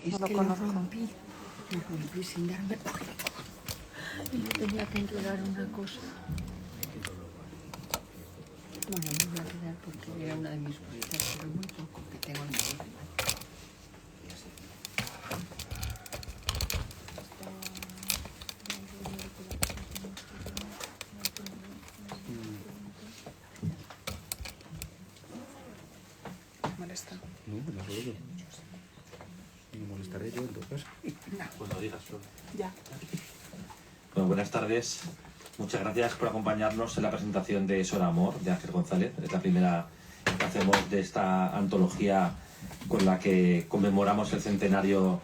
Es que lo rompí sin darme cuenta. Y yo tenía que entregar una cosa. Bueno, me voy a quedar porque era una de mis cositas, pero muy poco que tengo en mi vida. ¿Molesta? No, me saludo. ¿Me molestaré yo entonces? No. Pues lo digas, Flor. Ya. Bueno, buenas tardes. Muchas gracias por acompañarnos en la presentación de Sor Amor, de Ángel González. Es la primera que hacemos de esta antología con la que conmemoramos el centenario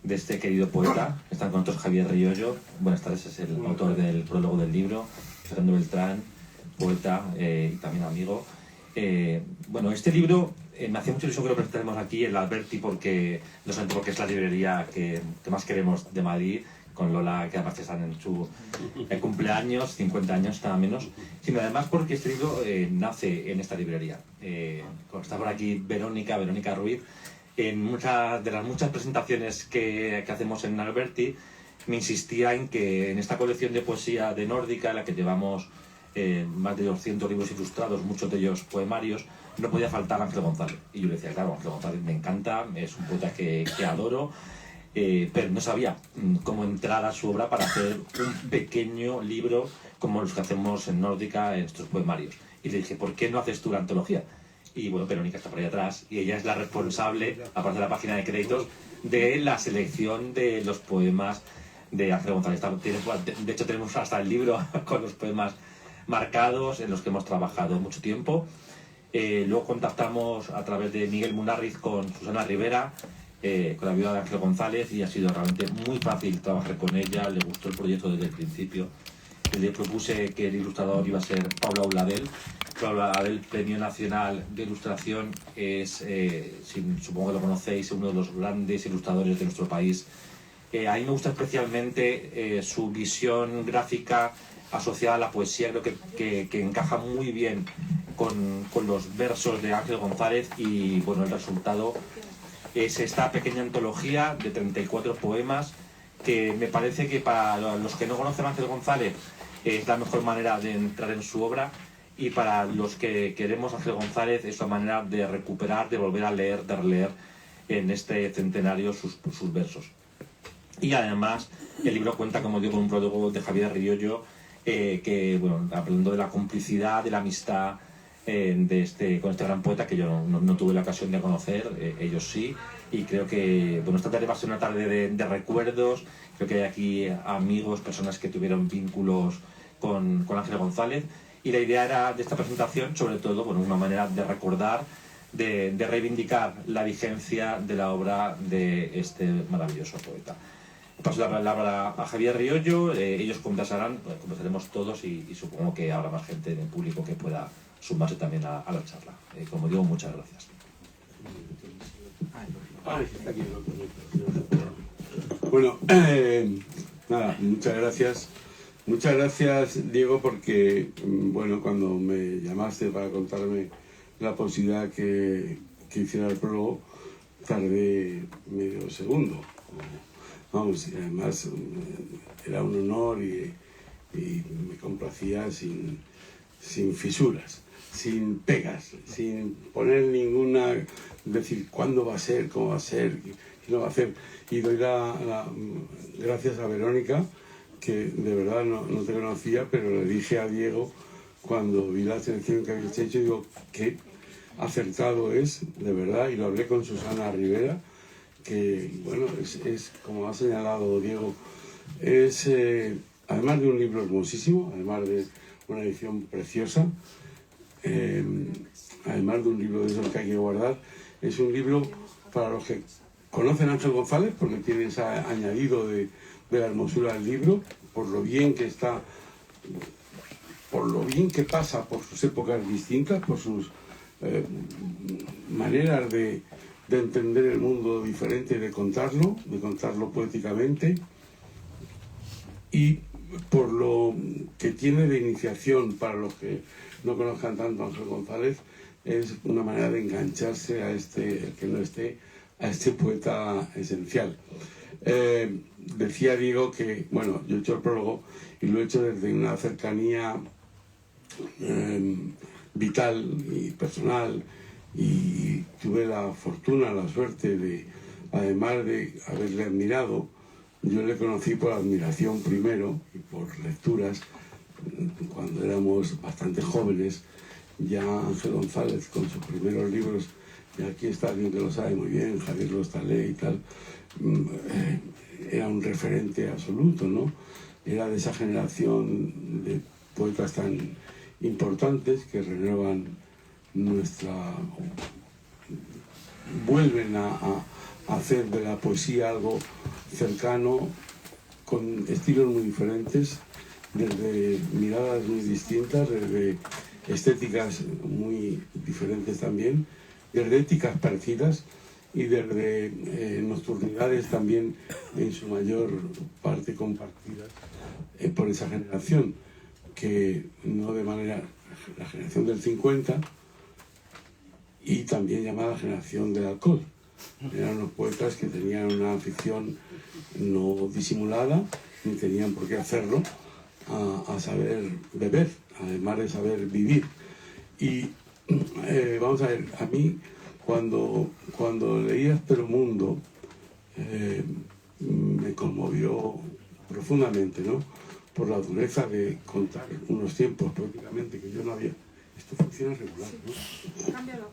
de este querido poeta. Están con nosotros Javier Riollo. Buenas tardes, es el autor del prólogo del libro. Fernando Beltrán, poeta y también amigo. Bueno, este libro me hacía mucha ilusión que lo presentemos aquí en la Alberti porque no solamente porque es la librería que más queremos de Madrid, con Lola, que además están en su cumpleaños, 50 años nada menos, sino además porque este libro nace en esta librería. Está por aquí Verónica Ruiz. En muchas de las muchas presentaciones que hacemos en Alberti, me insistía en que en esta colección de poesía de Nórdica, en la que llevamos más de 200 libros ilustrados, muchos de ellos poemarios, no podía faltar Ángel González. Y yo le decía, claro, Ángel González me encanta, es un poeta que adoro, pero no sabía cómo entrar a su obra para hacer un pequeño libro como los que hacemos en Nórdica, en estos poemarios. Y le dije, ¿por qué no haces tú la antología? Y bueno, Verónica está por ahí atrás, y ella es la responsable, aparte de la página de créditos, de la selección de los poemas de Ángel González. De hecho, tenemos hasta el libro con los poemas marcados en los que hemos trabajado mucho tiempo. Luego contactamos a través de Miguel Munarriz con Susana Rivera, con la viuda de Ángel González, y ha sido realmente muy fácil trabajar con ella. Le gustó el proyecto desde el principio. Le propuse que el ilustrador iba a ser Paula Auladel. Paula Auladel, Premio Nacional de Ilustración, es, supongo que lo conocéis, uno de los grandes ilustradores de nuestro país. A mí me gusta especialmente su visión gráfica asociada a la poesía. Creo que encaja muy bien con los versos de Ángel González, y bueno, el resultado es esta pequeña antología de 34 poemas que me parece que para los que no conocen a Ángel González es la mejor manera de entrar en su obra, y para los que queremos a Ángel González es una manera de recuperar, de volver a leer, de releer en este centenario sus versos. Y además el libro cuenta, como digo, con un prólogo de Javier Riollo, que, bueno, hablando de la complicidad, de la amistad con este gran poeta que yo no tuve la ocasión de conocer, ellos sí, y creo que, bueno, esta tarde va a ser una tarde de recuerdos. Creo que hay aquí amigos, personas que tuvieron vínculos con Ángel González, y la idea era de esta presentación, sobre todo, bueno, una manera de recordar, de reivindicar la vigencia de la obra de este maravilloso poeta. Paso la palabra a Javier Riollo. Ellos conversarán, conversaremos todos, y supongo que habrá más gente en el público que pueda sumarse también a la charla. Como digo, muchas gracias. Bueno, nada, muchas gracias. Muchas gracias, Diego, porque, bueno, cuando me llamaste para contarme la posibilidad que hiciera el prólogo, tardé medio segundo. Vamos, y además era un honor y me complacía sin fisuras, sin pegas, sin poner ninguna, decir cuándo va a ser, cómo va a ser, quién lo va a hacer. Y doy gracias a Verónica, que de verdad no te conocía, pero le dije a Diego cuando vi la selección que habéis hecho, digo, qué acertado es, de verdad, y lo hablé con Susana Rivera, que, bueno, es como ha señalado Diego, es, además de un libro hermosísimo, además de una edición preciosa, además de un libro de esos que hay que guardar, es un libro para los que conocen a Ángel González, porque tiene ese añadido de la hermosura del libro, por lo bien que está, por lo bien que pasa por sus épocas distintas, por sus maneras de entender el mundo diferente, de contarlo poéticamente, y por lo que tiene de iniciación para los que no conozcan tanto a Ángel González. Es una manera de engancharse a el que no esté, a este poeta esencial. Decía Diego que, bueno, yo he hecho el prólogo y lo he hecho desde una cercanía vital y personal, y tuve la fortuna, la suerte de, además de haberle admirado, yo le conocí por admiración primero y por lecturas cuando éramos bastante jóvenes. Ya Ángel González con sus primeros libros, y aquí está alguien que lo sabe muy bien, Javier Lostalé y tal, era un referente absoluto, ¿no? Era de esa generación de poetas tan importantes que renuevan vuelven a hacer de la poesía algo cercano, con estilos muy diferentes, desde miradas muy distintas, desde estéticas muy diferentes también, desde éticas parecidas y desde nocturnidades también en su mayor parte compartidas por esa generación, que no de manera, la generación del 50 y también llamada generación del alcohol. Eran los poetas que tenían una afición no disimulada, ni tenían por qué hacerlo, a saber beber, además de saber vivir. Y vamos a ver, a mí cuando leí Asperomundo me conmovió profundamente, ¿no? Por la dureza de contar unos tiempos prácticamente que yo no había... Esto funciona regular, ¿no? Cámbialo,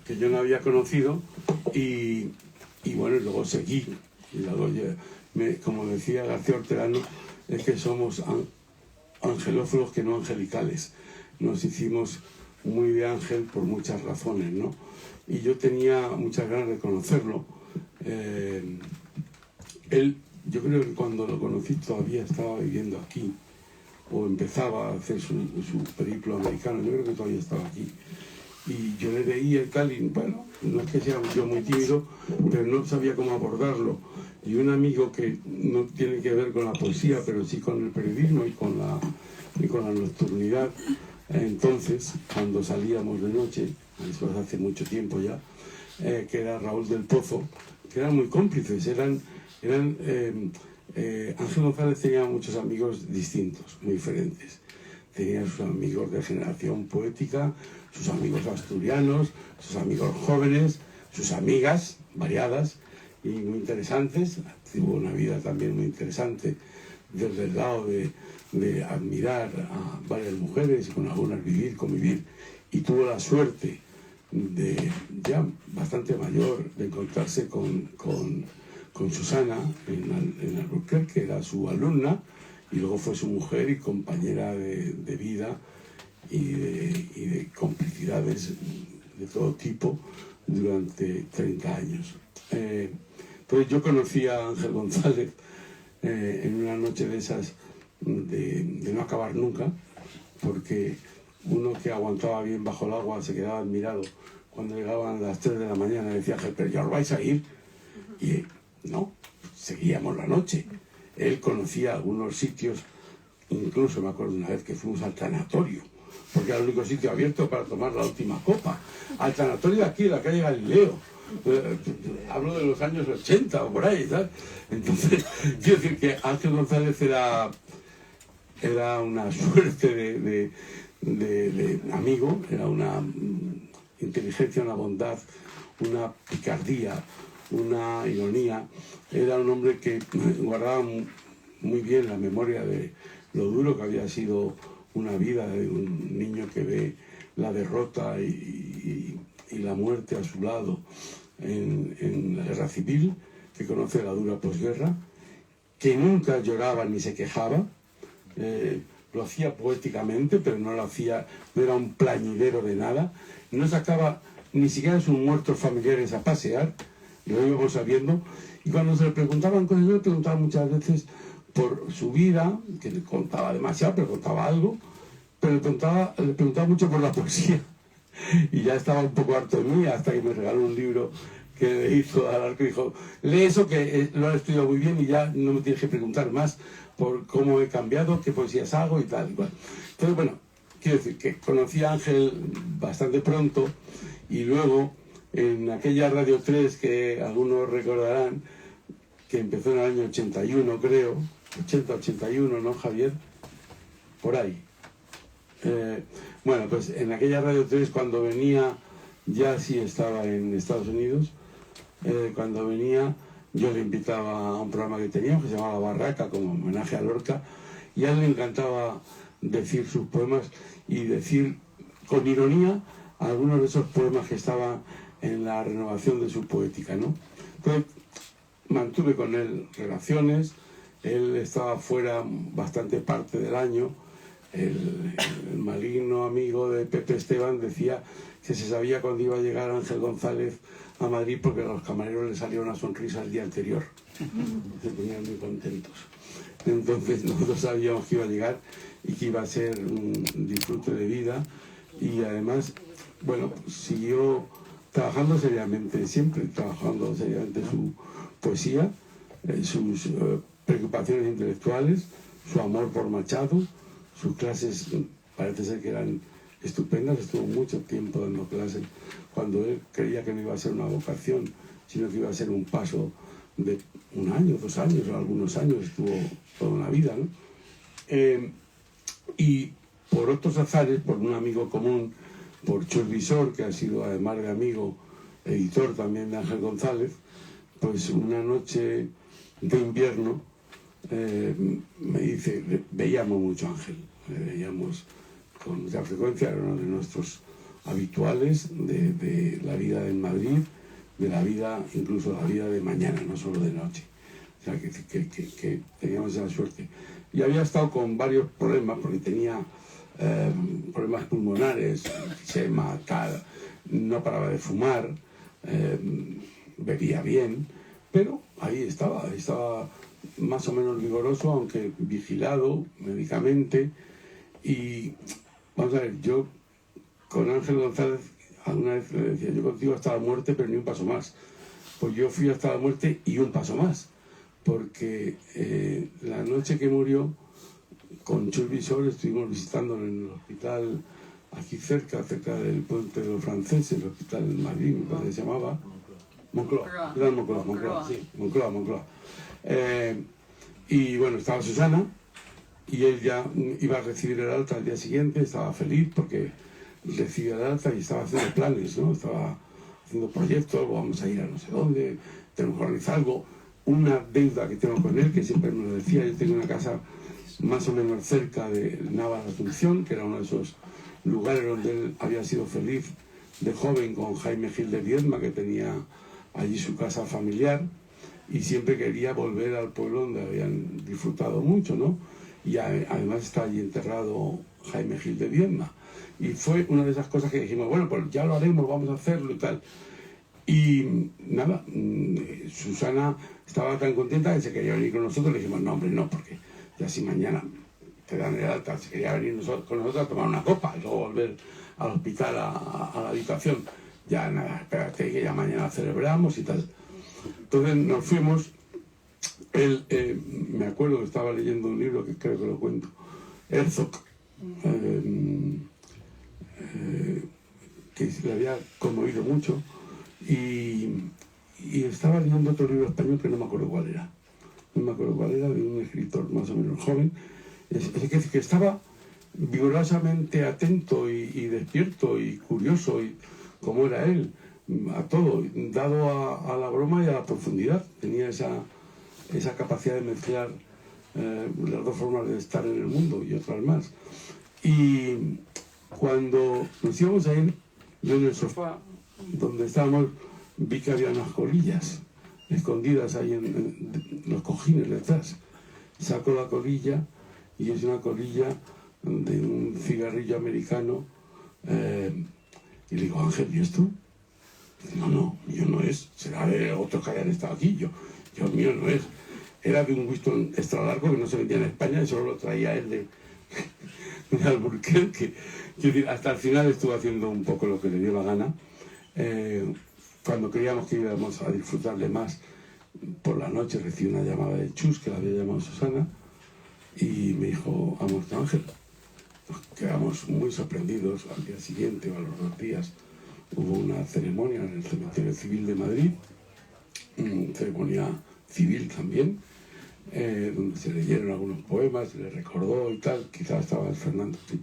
que yo no había conocido, y bueno, luego seguí. Y luego como decía García Hortelano, es que somos angelófilos que no angelicales. Nos hicimos muy de ángel por muchas razones, ¿no? Y yo tenía muchas ganas de conocerlo. Él, yo creo que cuando lo conocí todavía estaba viviendo aquí, o empezaba a hacer su periplo americano. Yo creo que todavía estaba aquí. Y yo le veía y tal, y bueno, no es que sea yo muy tímido, pero no sabía cómo abordarlo. Y un amigo que no tiene que ver con la poesía, pero sí con el periodismo y con la nocturnidad, entonces, cuando salíamos de noche, eso hace mucho tiempo ya, que era Raúl del Pozo, que eran muy cómplices, Ángel González tenía muchos amigos distintos, muy diferentes. Tenía sus amigos de generación poética, sus amigos asturianos, sus amigos jóvenes, sus amigas variadas y muy interesantes. Tuvo una vida también muy interesante desde el lado de admirar a varias mujeres y con algunas convivir. Y tuvo la suerte de, ya bastante mayor, de encontrarse con Susana en Albuquerque, que era su alumna, y luego fue su mujer y compañera de vida y de complicidades de todo tipo durante 30 años. Entonces yo conocí a Ángel González en una noche de esas de no acabar nunca, porque uno que aguantaba bien bajo el agua se quedaba admirado cuando llegaban las 3 de la mañana y decía: Ángel, pero ya os vais a ir. Y no, seguíamos la noche. Él conocía algunos sitios, incluso me acuerdo una vez que fuimos al tanatorio, porque era el único sitio abierto para tomar la última copa. Al tanatorio de aquí, de la calle Galileo. Hablo de los años 80 o por ahí, ¿sabes? Entonces, quiero decir que Ángel González era una suerte de amigo, era una inteligencia, una bondad, una picardía, una ironía. Era un hombre que guardaba muy bien la memoria de lo duro que había sido una vida de un niño que ve la derrota y la muerte a su lado en la guerra civil, que conoce la dura posguerra, que nunca lloraba ni se quejaba, lo hacía poéticamente, pero no era un plañidero de nada, no sacaba ni siquiera a sus muertos familiares a pasear, lo íbamos sabiendo, y cuando se le preguntaban cosas, yo le preguntaba muchas veces por su vida, que le contaba demasiado, pero contaba algo, pero le preguntaba mucho por la poesía, y ya estaba un poco harto de mí, hasta que me regaló un libro que le hizo al arco y dijo: lee eso, que lo has estudiado muy bien y ya no me tienes que preguntar más por cómo he cambiado, qué poesías hago y tal. Igual. Entonces, bueno, quiero decir que conocí a Ángel bastante pronto, y luego en aquella Radio 3 que algunos recordarán, que empezó en el año 81, creo, 80-81, ¿no, Javier? Por ahí. Bueno, pues en aquella Radio 3, cuando venía, ya sí estaba en Estados Unidos, cuando venía yo le invitaba a un programa que teníamos que se llamaba Barraca, como homenaje a Lorca, y a él le encantaba decir sus poemas y decir con ironía algunos de esos poemas que estaban en la renovación de su poética, ¿no? Entonces mantuve con él relaciones, él estaba fuera bastante parte del año. El maligno amigo de Pepe Esteban decía que se sabía cuándo iba a llegar Ángel González a Madrid porque a los camareros les salió una sonrisa el día anterior. Se ponían muy contentos. Entonces nosotros sabíamos que iba a llegar y que iba a ser un disfrute de vida, y además, bueno, siguió trabajando seriamente, siempre trabajando seriamente su poesía, sus preocupaciones intelectuales, su amor por Machado. Sus clases parece ser que eran estupendas, estuvo mucho tiempo dando clases cuando él creía que no iba a ser una vocación, sino que iba a ser un paso de 1 año, 2 años o algunos años, estuvo toda una vida, ¿no? Y por otros azares, por un amigo común, por Chus Visor, que ha sido además de amigo, editor también de Ángel González, pues una noche de invierno me dice, veíamos mucho a Ángel, veíamos con mucha frecuencia, era uno de nuestros habituales de la vida en Madrid, de la vida, incluso la vida de mañana, no solo de noche. O sea, que teníamos esa suerte. Y había estado con varios problemas, porque tenía problemas pulmonares, enfisema, tal, no paraba de fumar, bebía bien, pero ahí estaba más o menos vigoroso, aunque vigilado médicamente. Y vamos a ver, yo con Ángel González alguna vez le decía, yo contigo hasta la muerte, pero ni un paso más. Pues yo fui hasta la muerte y un paso más, porque la noche que murió, con Chus Visor estuvimos visitándolo en el hospital aquí cerca del puente de los franceses, el hospital en Madrid, me parece que se llamaba Moncloa, sí, Moncloa. Y bueno, estaba Susana, y él ya iba a recibir el alta al día siguiente, estaba feliz porque recibía el alta y estaba haciendo planes, ¿no? Estaba haciendo proyectos, vamos a ir a no sé dónde, tenemos que organizar algo. Una deuda que tengo con él, que siempre me lo decía, yo tengo una casa más o menos cerca de Navas de Asunción, que era uno de esos lugares donde él había sido feliz de joven con Jaime Gil de Viedma, que tenía allí su casa familiar, y siempre quería volver al pueblo donde habían disfrutado mucho, ¿no? Y además está allí enterrado Jaime Gil de Viedma. Y fue una de esas cosas que dijimos, bueno, pues ya lo haremos, vamos a hacerlo y tal. Y nada, Susana estaba tan contenta que se quería venir con nosotros. Le dijimos, no, hombre, no, porque ya si mañana te dan el alta, se quería venir con nosotros a tomar una copa y luego volver al hospital a la habitación. Ya nada, espérate que ya mañana celebramos y tal. Entonces nos fuimos. Él, me acuerdo que estaba leyendo un libro que creo que lo cuento, Herzog, que le había conmovido mucho, y estaba leyendo otro libro español que no me acuerdo cuál era. No me acuerdo cuál era, de un escritor más o menos joven, que estaba vigorosamente atento y despierto y curioso, y como era él, a todo, dado a la broma y a la profundidad. Tenía esa capacidad de mezclar las dos formas de estar en el mundo y otras más. Y cuando nos íbamos a ir, yo en el sofá donde estábamos vi que había unas colillas escondidas ahí en los cojines detrás. Saco la colilla y es una colilla de un cigarrillo americano, y le digo, Ángel, ¿y esto? No, mío no es, será de otros que hayan estado aquí, yo mío no es. Era de un Winston extra largo que no se vendía en España y solo lo traía él de Alburquerque. Hasta el final estuvo haciendo un poco lo que le dio la gana. Cuando creíamos que íbamos a disfrutarle más, por la noche recibí una llamada de Chus, que la había llamado Susana, y me dijo, ha muerto Ángel. Nos quedamos muy sorprendidos al día siguiente o a los 2 días, hubo una ceremonia en el Cementerio Civil de Madrid, ceremonia civil también, donde se leyeron algunos poemas, se le recordó y tal, quizás estaba el Fernando. Sí.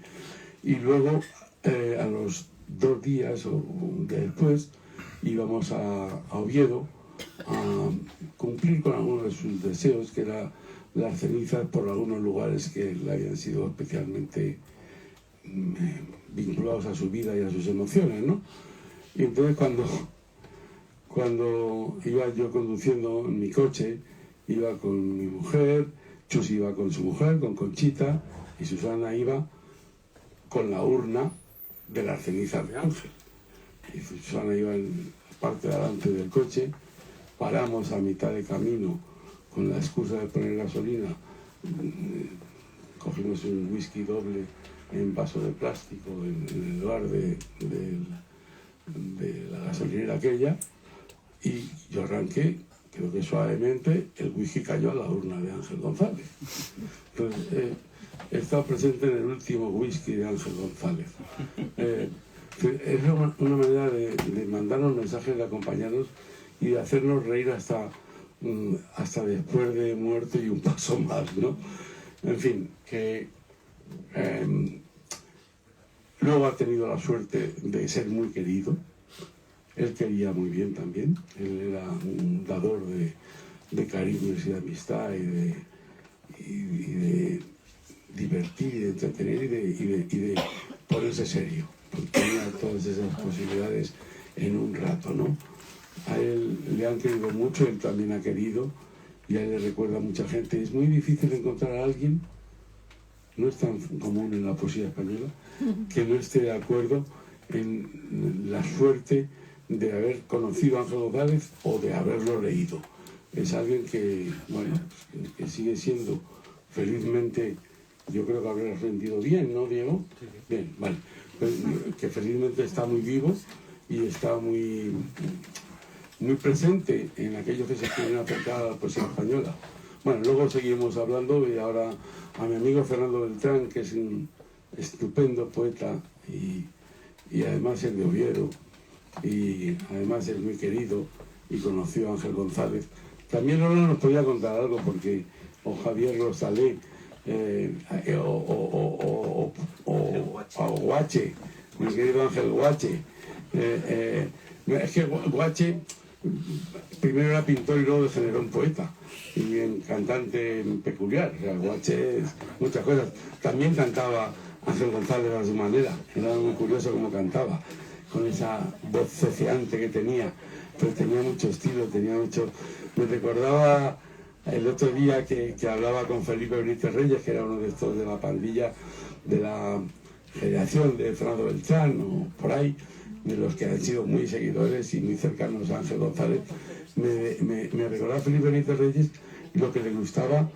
Y luego, a los 2 días o un día después, íbamos a Oviedo a cumplir con algunos de sus deseos, que era las cenizas por algunos lugares que le habían sido especialmente vinculados a su vida y a sus emociones, ¿no? Y entonces cuando iba yo conduciendo en mi coche, iba con mi mujer, Chus iba con su mujer, con Conchita, y Susana iba con la urna de las cenizas de Ángel. Y Susana iba en la parte de adelante del coche, paramos a mitad de camino con la excusa de poner gasolina, cogimos un whisky doble en vaso de plástico en el bar de la gasolinera aquella, y yo arranqué, creo que suavemente, el whisky cayó a la urna de Ángel González. Entonces, he estado presente en el último whisky de Ángel González. Es una manera de mandarnos mensajes, de acompañarnos y de hacernos reír hasta después de muerto y un paso más, ¿no? En fin, que luego ha tenido la suerte de ser muy querido. Él quería muy bien también. Él era un dador de cariños y de amistad y de divertir y de entretener y de ponerse serio, porque tenía todas esas posibilidades en un rato, ¿no? A él le han querido mucho, él también ha querido, y a él le recuerda a mucha gente. Es muy difícil encontrar a alguien, no es tan común en la poesía española, que no esté de acuerdo en la suerte de haber conocido a Ángel González o de haberlo leído. Es alguien que, bueno, que sigue siendo, felizmente, yo creo que habrá rendido bien, ¿no, Diego? Sí. Bien, vale. Pues, que felizmente está muy vivo y está muy presente en aquellos que se quieren acercar a la poesía española. Bueno, luego seguimos hablando, y ahora a mi amigo Fernando Beltrán, que es un estupendo poeta y además es de Oviedo, y además es muy querido y conoció a Ángel González. También Lola nos podía contar algo, porque o Javier Rosalé o Guache, mi querido Ángel Guache. Es que Guache primero era pintor y luego degeneró en poeta y en cantante peculiar. O sea, Guache es muchas cosas. También cantaba Ángel González a su manera, era muy curioso cómo cantaba, con esa voz ceceante que tenía, pero tenía mucho estilo, tenía mucho... Me recordaba el otro día que hablaba con Felipe Benítez Reyes, que era uno de estos de la pandilla de la generación de Fernando Beltrán, o por ahí, de los que han sido muy seguidores y muy cercanos a Ángel González. Me recordaba Felipe Benítez Reyes lo que le gustaba,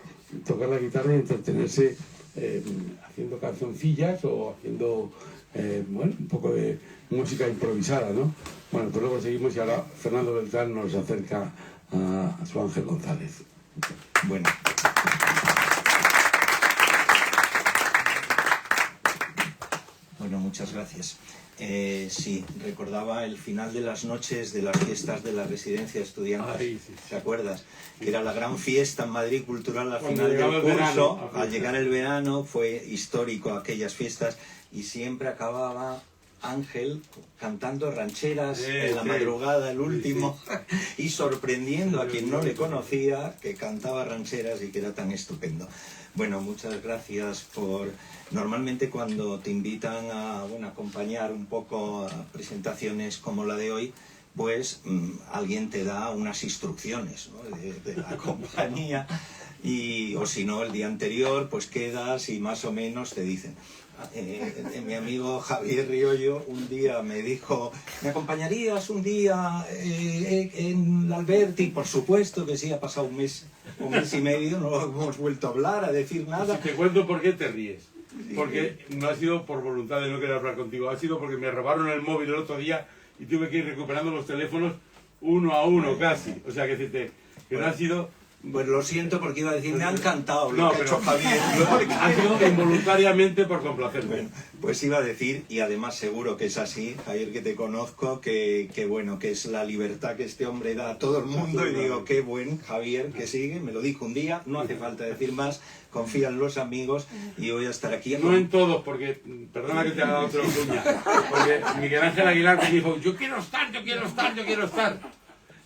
tocar la guitarra y entretenerse haciendo cancioncillas o haciendo bueno, un poco de música improvisada, ¿no? Bueno, pues luego seguimos y ahora Fernando Beltrán nos acerca a su Ángel González. Bueno. Bueno, muchas gracias. Sí, recordaba el final de las noches de las fiestas de la residencia de estudiantes. Ay, sí. ¿Te acuerdas? Que era la gran fiesta en Madrid cultural al Cuando final del curso. verano, al llegar el verano fue histórico aquellas fiestas y siempre acababa Ángel cantando rancheras en la madrugada, el último, y sorprendiendo a quien no le conocía, que cantaba rancheras y que era tan estupendo. Bueno, muchas gracias por... Normalmente cuando te invitan a acompañar un poco a presentaciones como la de hoy, pues alguien te da unas instrucciones, ¿no? de la compañía, o si no, el día anterior, pues quedas y más o menos te dicen... mi amigo Javier Riollo un día me dijo: ¿me acompañarías un día en la Alberti? Por supuesto que sí, ha pasado un mes y medio, no hemos vuelto a hablar, a decir nada. Si te cuento por qué te ríes. Porque no ha sido por voluntad de no querer hablar contigo, ha sido porque me robaron el móvil el otro día y tuve que ir recuperando los teléfonos uno a uno casi. O sea, que no ha sido Pues lo siento porque iba a decir, me ha encantado lo No, que ha hecho Javier. ha sido involuntariamente por complacerme. Bueno, pues iba a decir, y además seguro que es así, Javier, que te conozco, que bueno, que es la libertad que este hombre da a todo el mundo, y digo, qué buen Javier que sigue, me lo dijo un día, no hace falta decir más, confía en los amigos y voy a estar aquí. No en todos, porque, perdona que te haga otro cuña, porque Miguel Ángel Aguilar me dijo, yo quiero estar.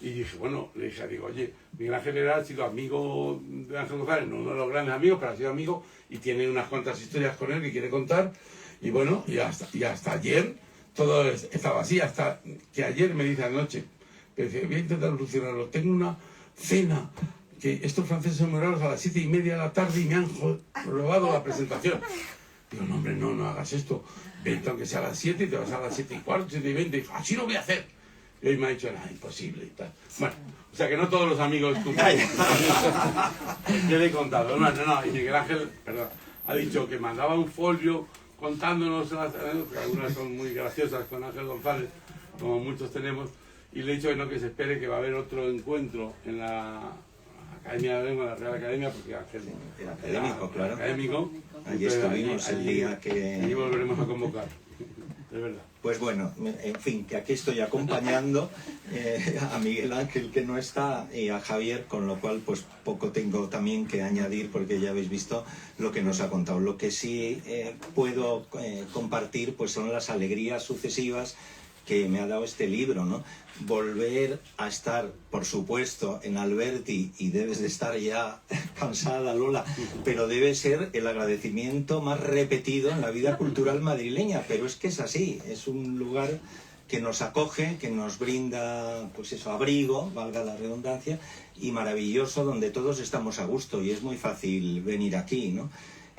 Y dije, bueno, le dije, digo, oye, Miguel Ángel Aguilar ha sido amigo de Ángel González, no uno de los grandes amigos, pero ha sido amigo y tiene unas cuantas historias con él que quiere contar. Y bueno, y hasta ayer todo estaba así, hasta que ayer me dice anoche, que dice, voy a intentar solucionarlo, tengo una cena, que estos franceses son muy raros, a las 7:30 de la tarde y me han robado la presentación. Digo, no hombre, no hagas esto, vente aunque sea a las 7 y te vas a las 7:15, 7:20, y dijo, así lo voy a hacer. Y hoy me ha dicho, nada, imposible y tal. Bueno, o sea que no todos los amigos cumplen. Yo le he contado. No, y Miguel Ángel, perdón, ha dicho que mandaba un folio contándonos las anécdotas, que algunas son muy graciosas con Ángel González, como muchos tenemos, y le he dicho que no, que se espere que va a haber otro encuentro en la Academia de la Lengua, la Real Academia, porque Ángel Era académico, claro. académico. Allí estuvimos el día que... Allí volveremos a convocar, de verdad. Pues bueno, en fin, que aquí estoy acompañando a Miguel Ángel, que no está, y a Javier, con lo cual pues poco tengo también que añadir, porque ya habéis visto lo que nos ha contado. Lo que sí puedo compartir pues son las alegrías sucesivas que me ha dado este libro, ¿no? Volver a estar, por supuesto, en Alberti, y debes de estar ya cansada, Lola, pero debe ser el agradecimiento más repetido en la vida cultural madrileña, pero es que es así, es un lugar que nos acoge, que nos brinda, pues eso, abrigo, valga la redundancia, y maravilloso, donde todos estamos a gusto, y es muy fácil venir aquí, ¿no?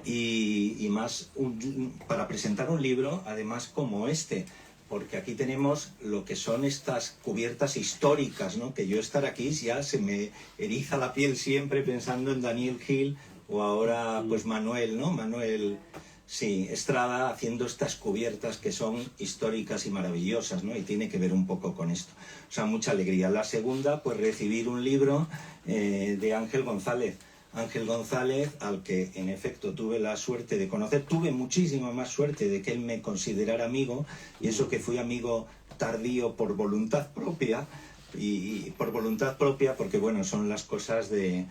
Y más para presentar un libro, además como este, porque aquí tenemos lo que son estas cubiertas históricas, ¿no? Que yo estar aquí ya se me eriza la piel siempre pensando en Daniel Gil, o ahora pues Manuel, ¿no? Manuel, sí, Estrada, haciendo estas cubiertas que son históricas y maravillosas, ¿no? Y tiene que ver un poco con esto. O sea, mucha alegría. La segunda, pues recibir un libro de Ángel González. Ángel González, al que en efecto tuve la suerte de conocer, tuve muchísima más suerte de que él me considerara amigo, y eso que fui amigo tardío por voluntad propia, y por voluntad propia porque bueno, son las cosas de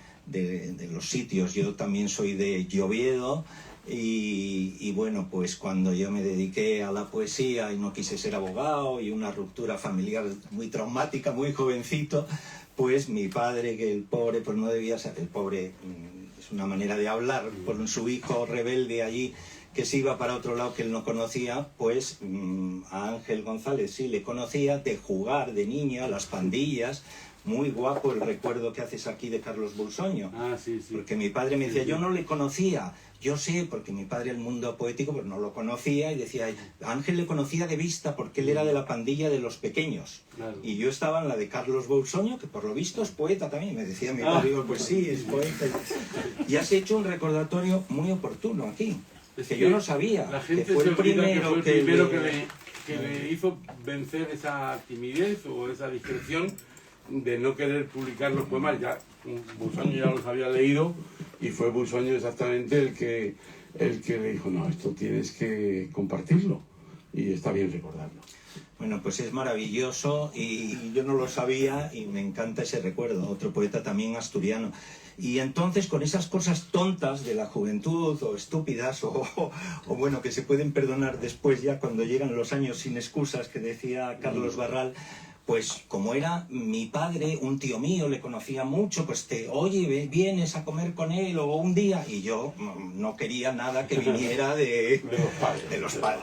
los sitios. Yo también soy de Oviedo, y bueno, pues cuando yo me dediqué a la poesía y no quise ser abogado, y una ruptura familiar muy traumática, muy jovencito, pues mi padre, que el pobre, pues no debía ser, el pobre es una manera de hablar, por su hijo rebelde allí, que se iba para otro lado que él no conocía, pues a Ángel González sí le conocía de jugar de niña, las pandillas. Muy guapo el recuerdo que haces aquí de Carlos Bursoño. Ah, sí. Porque mi padre me decía, yo no le conocía. Yo sé, porque mi padre el mundo poético pues no lo conocía, y decía, Ángel le conocía de vista porque él era de la pandilla de los pequeños. Claro. Y yo estaba en la de Carlos Bursoño, que por lo visto es poeta también. Me decía mi padre, digo, pues sí, es poeta. Y has hecho un recordatorio muy oportuno aquí, que yo no sabía. La gente que fue el primero que le hizo vencer esa timidez o esa discreción de no querer publicar los poemas. Ya Bursoño ya los había leído, y fue Bursoño exactamente el que le dijo, no, esto tienes que compartirlo, y está bien recordarlo. Bueno, pues es maravilloso, y yo no lo sabía, y me encanta ese recuerdo. Otro poeta también asturiano. Y entonces, con esas cosas tontas de la juventud, o estúpidas, o bueno, que se pueden perdonar después ya cuando llegan los años sin excusas, que decía Carlos Barral, pues como era mi padre, un tío mío, le conocía mucho, pues oye, vienes a comer con él, o un día, y yo no quería nada que viniera de los padres.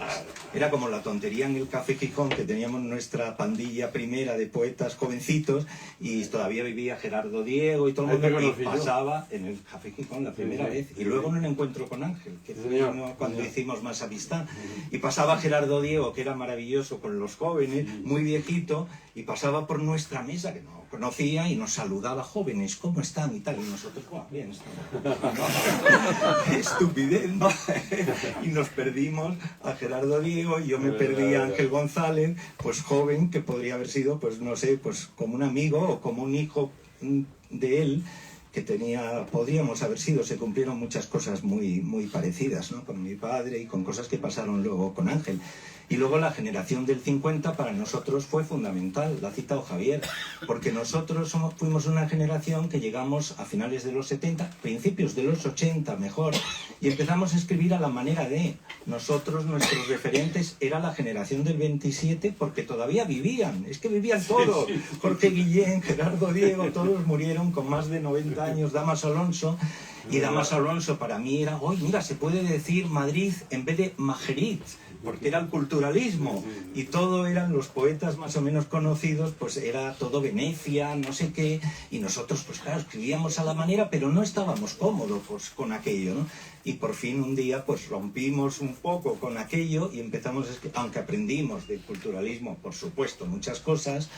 Era como la tontería en el Café Gijón, que teníamos nuestra pandilla primera de poetas jovencitos, y todavía vivía Gerardo Diego y todo el mundo, y pasaba en el Café Gijón la primera vez, y luego en un encuentro con Ángel, que fue cuando hicimos más amistad, y pasaba Gerardo Diego, que era maravilloso con los jóvenes, muy viejito, y pasaba por nuestra mesa, que no conocía, y nos saludaba, jóvenes, ¿cómo están? Y tal, y nosotros, bien, estamos. No, estupidez, ¿no? Y nos perdimos a Gerardo Diego, y yo me perdí a Ángel González, pues joven, que podría haber sido, pues no sé, pues como un amigo, o como un hijo de él, que tenía, podríamos haber sido, se cumplieron muchas cosas muy, muy parecidas, ¿no? Con mi padre y con cosas que pasaron luego con Ángel. Y luego la generación del 50 para nosotros fue fundamental, la ha citado Javier, porque nosotros fuimos una generación que llegamos a finales de los 70, principios de los 80 mejor, y empezamos a escribir a la manera de nosotros, nuestros referentes era la generación del 27 porque todavía vivían, es que vivían todos, Jorge Guillén, Gerardo Diego, todos murieron con más de 90 años, Damaso Alonso, y Damaso Alonso para mí era, hoy mira, se puede decir Madrid en vez de Majerit, porque era el culturalismo y todo eran los poetas más o menos conocidos, pues era todo Venecia, no sé qué, y nosotros pues claro, escribíamos a la manera, pero no estábamos cómodos pues, con aquello, ¿no? Y por fin un día pues rompimos un poco con aquello y empezamos, aunque aprendimos del culturalismo, por supuesto, muchas cosas,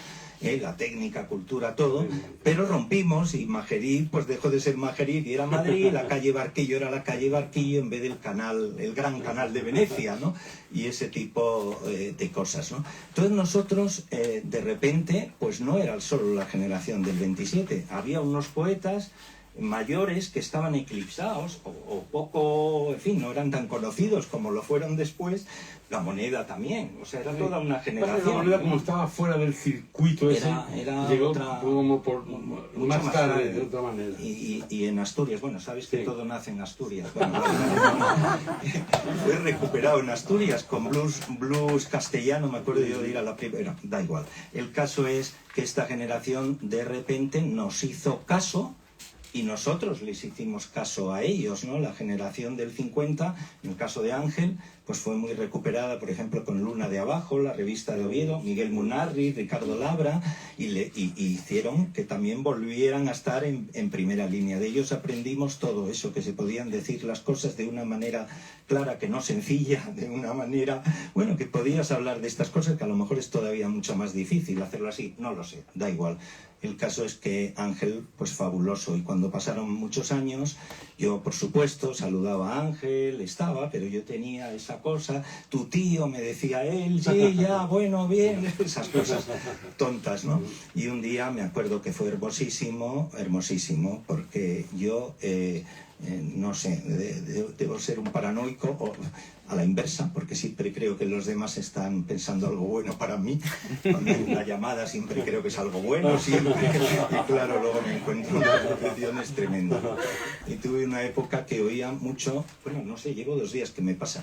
la técnica, cultura, todo, pero rompimos y Majerit pues dejó de ser Majerit y era Madrid, la calle Barquillo era la calle Barquillo en vez del canal, el gran canal de Venecia, ¿no? Y ese tipo de cosas, ¿no? Entonces nosotros de repente pues no era solo la generación del 27, había unos poetas mayores que estaban eclipsados o poco, en fin, no eran tan conocidos como lo fueron después. La Moneda también, o sea, era toda una generación. La Moneda, como estaba fuera del circuito ese, llegó otra, como por más tarde, de otra manera. Y en Asturias, bueno, sabes que todo nace en Asturias. Bueno, fue recuperado en Asturias con blues castellano, me acuerdo yo de ir a la primera, da igual. El caso es que esta generación de repente nos hizo caso y nosotros les hicimos caso a ellos, ¿no? La generación del 50, en el caso de Ángel, pues fue muy recuperada, por ejemplo, con Luna de Abajo, la revista de Oviedo, Miguel Munarri, Ricardo Labra, y hicieron que también volvieran a estar en primera línea. De ellos aprendimos todo eso, que se podían decir las cosas de una manera clara, que no sencilla, de una manera, bueno, que podías hablar de estas cosas, que a lo mejor es todavía mucho más difícil hacerlo así, no lo sé, da igual. El caso es que Ángel, pues fabuloso, y cuando pasaron muchos años, yo por supuesto saludaba a Ángel, estaba, pero yo tenía esa cosa, tu tío me decía él, sí, ya, bueno, bien, esas cosas tontas, ¿no? Y un día me acuerdo que fue hermosísimo, hermosísimo, porque yo, no sé, debo ser un paranoico, o a la inversa, porque siempre creo que los demás están pensando algo bueno para mí. Cuando hay una llamada siempre creo que es algo bueno, siempre. Y claro, luego me encuentro unas decepciones tremendas. Y tuve una época que oía mucho, bueno, no sé, llevo 2 días que me pasa.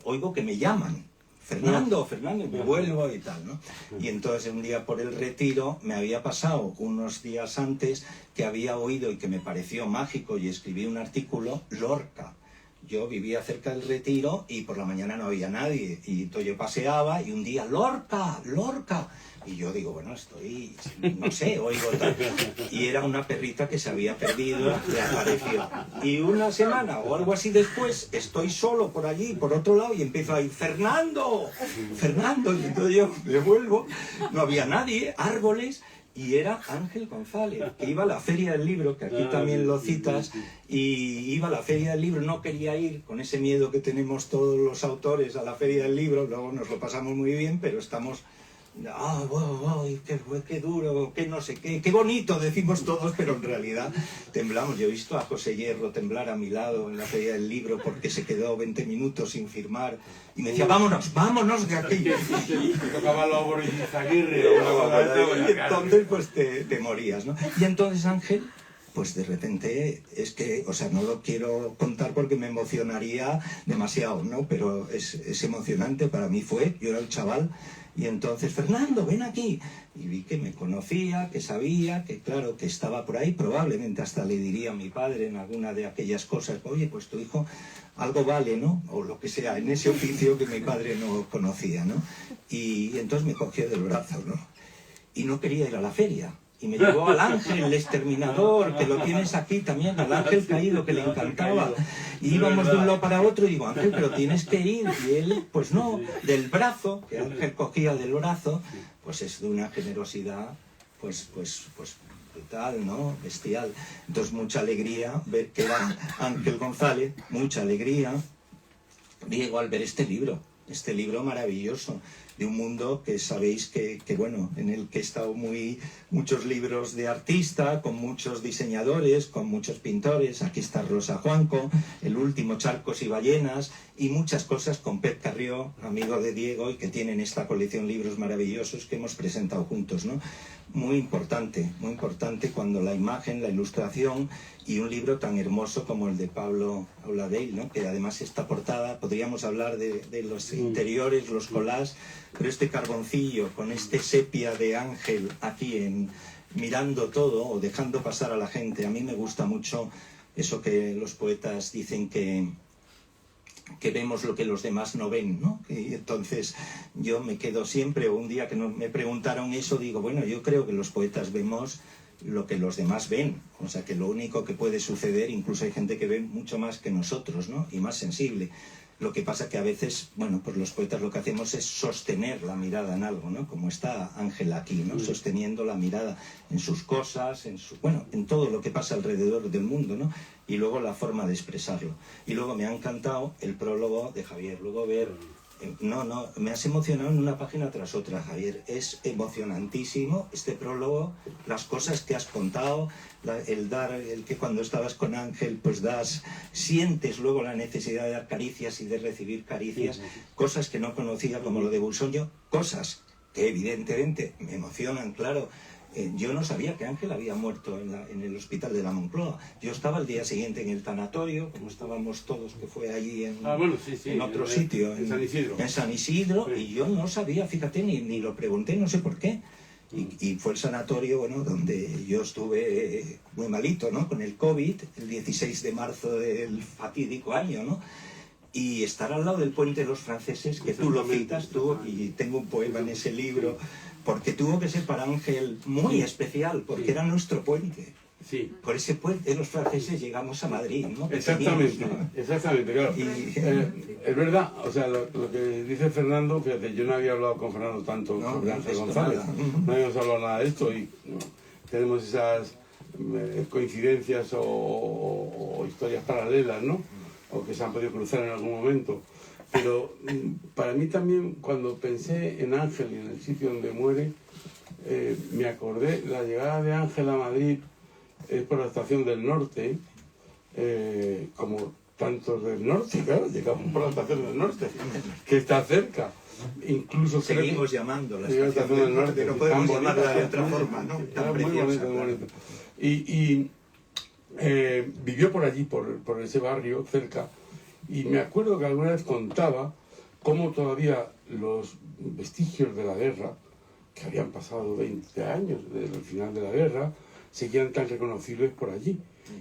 Oigo que me llaman. Fernando, Fernando, y me vuelvo y tal, ¿no? Y entonces un día por el retiro me había pasado unos días antes que había oído y que me pareció mágico y escribí un artículo, Lorca. Yo vivía cerca del retiro y por la mañana no había nadie y entonces yo paseaba y un día Lorca, Lorca, y yo digo, bueno, estoy, no sé, oigo tal, y era una perrita que se había perdido y apareció, y una semana o algo así después estoy solo por allí, por otro lado, y empiezo a ir, Fernando, Fernando, y entonces yo me vuelvo, no había nadie, árboles. Y era Ángel González, que iba a la Feria del Libro, que aquí también lo citas, y iba a la Feria del Libro, no quería ir con ese miedo que tenemos todos los autores a la Feria del Libro, luego nos lo pasamos muy bien, pero estamos, qué duro, qué no sé qué bonito decimos todos, pero en realidad temblamos. Yo he visto a José Hierro temblar a mi lado en la Feria del Libro porque se quedó 20 minutos sin firmar y me decía, vámonos, vámonos de aquí. Tocaba la Boris Izaguirre y entonces pues te morías, ¿no? Y entonces Ángel, pues de repente, es que, o sea, no lo quiero contar porque me emocionaría demasiado, ¿no? Pero es emocionante, para mí fue, yo era un chaval, y entonces, Fernando, ven aquí. Y vi que me conocía, que sabía, que claro, que estaba por ahí, probablemente hasta le diría a mi padre en alguna de aquellas cosas, oye, pues tu hijo algo vale, ¿no? O lo que sea, en ese oficio que mi padre no conocía, ¿no? Y entonces me cogió del brazo, ¿no? Y no quería ir a la feria. Y me llevó al ángel, el exterminador, que lo tienes aquí también, al ángel caído, que le encantaba. Y íbamos de un lado para otro y digo, Ángel, pero tienes que ir. Y él, pues no, del brazo, que Ángel cogía del brazo, pues es de una generosidad, pues brutal, ¿no? Bestial. Entonces mucha alegría ver que era Ángel González, mucha alegría. Diego, al ver este libro, este libro maravilloso de un mundo que sabéis que bueno, en el que he estado muchos libros de artista, con muchos diseñadores, con muchos pintores. Aquí está Rosa Juanco, el último Charcos y Ballenas, y muchas cosas con Pep Carrió, amigo de Diego, y que tienen esta colección de libros maravillosos que hemos presentado juntos, ¿no? Muy importante cuando la imagen, la ilustración y un libro tan hermoso como el de Pablo Auladell, ¿no? Que además esta portada, podríamos hablar de los interiores, los collages, pero este carboncillo con este sepia de Ángel aquí mirando todo o dejando pasar a la gente, a mí me gusta mucho eso que los poetas dicen que vemos lo que los demás no ven, ¿no? Y entonces yo me quedo siempre, o un día que me preguntaron eso, digo, bueno, yo creo que los poetas vemos lo que los demás ven, o sea que lo único que puede suceder, incluso hay gente que ve mucho más que nosotros, ¿no? Y más sensible. Lo que pasa que a veces, bueno, pues los poetas lo que hacemos es sostener la mirada en algo, ¿no? Como está Ángel aquí, ¿no? Sosteniendo la mirada en sus cosas, en todo lo que pasa alrededor del mundo, ¿no? Y luego la forma de expresarlo. Y luego me ha encantado el prólogo de Javier, luego ver... No, me has emocionado en una página tras otra, Javier. Es emocionantísimo este prólogo, las cosas que has contado, el que cuando estabas con Ángel, pues sientes luego la necesidad de dar caricias y de recibir caricias, cosas que no conocía, como lo de Bolsoño, cosas que evidentemente me emocionan, claro. Yo no sabía que Ángel había muerto en el hospital de la Moncloa. Yo estaba al día siguiente en el tanatorio, como estábamos todos, que fue allí en otro sitio, en San Isidro, sí. Y yo no sabía, fíjate, ni lo pregunté, no sé por qué. Y fue el sanatorio, bueno, donde yo estuve muy malito, ¿no? Con el COVID, el 16 de marzo del fatídico año, ¿no? Y estar al lado del puente de los franceses, que tú lo citas, y tengo un poema en ese libro, porque tuvo que ser para Ángel muy especial, porque era nuestro puente. Sí. Por ese puente de los franceses llegamos a Madrid, ¿no? Exactamente, exactamente, claro. Es verdad, o sea, lo que dice Fernando, fíjate, yo no había hablado con Fernando tanto sobre Ángel González, no habíamos hablado nada de esto, y tenemos esas coincidencias o historias paralelas, ¿no? O que se han podido cruzar en algún momento. Pero para mí también, cuando pensé en Ángel y en el sitio donde muere, me acordé, la llegada de Ángel a Madrid es por la estación del norte, como tantos del norte, claro, llegamos por la estación del norte, que está cerca. Incluso seguimos llamando la estación del norte, no podemos llamarla de otra forma, ¿no? Tan preciosa. Muy bonito. Y vivió por allí, por ese barrio cerca, y me acuerdo que alguna vez contaba cómo todavía los vestigios de la guerra, que habían pasado 20 años desde el final de la guerra, seguían tan reconocibles por allí,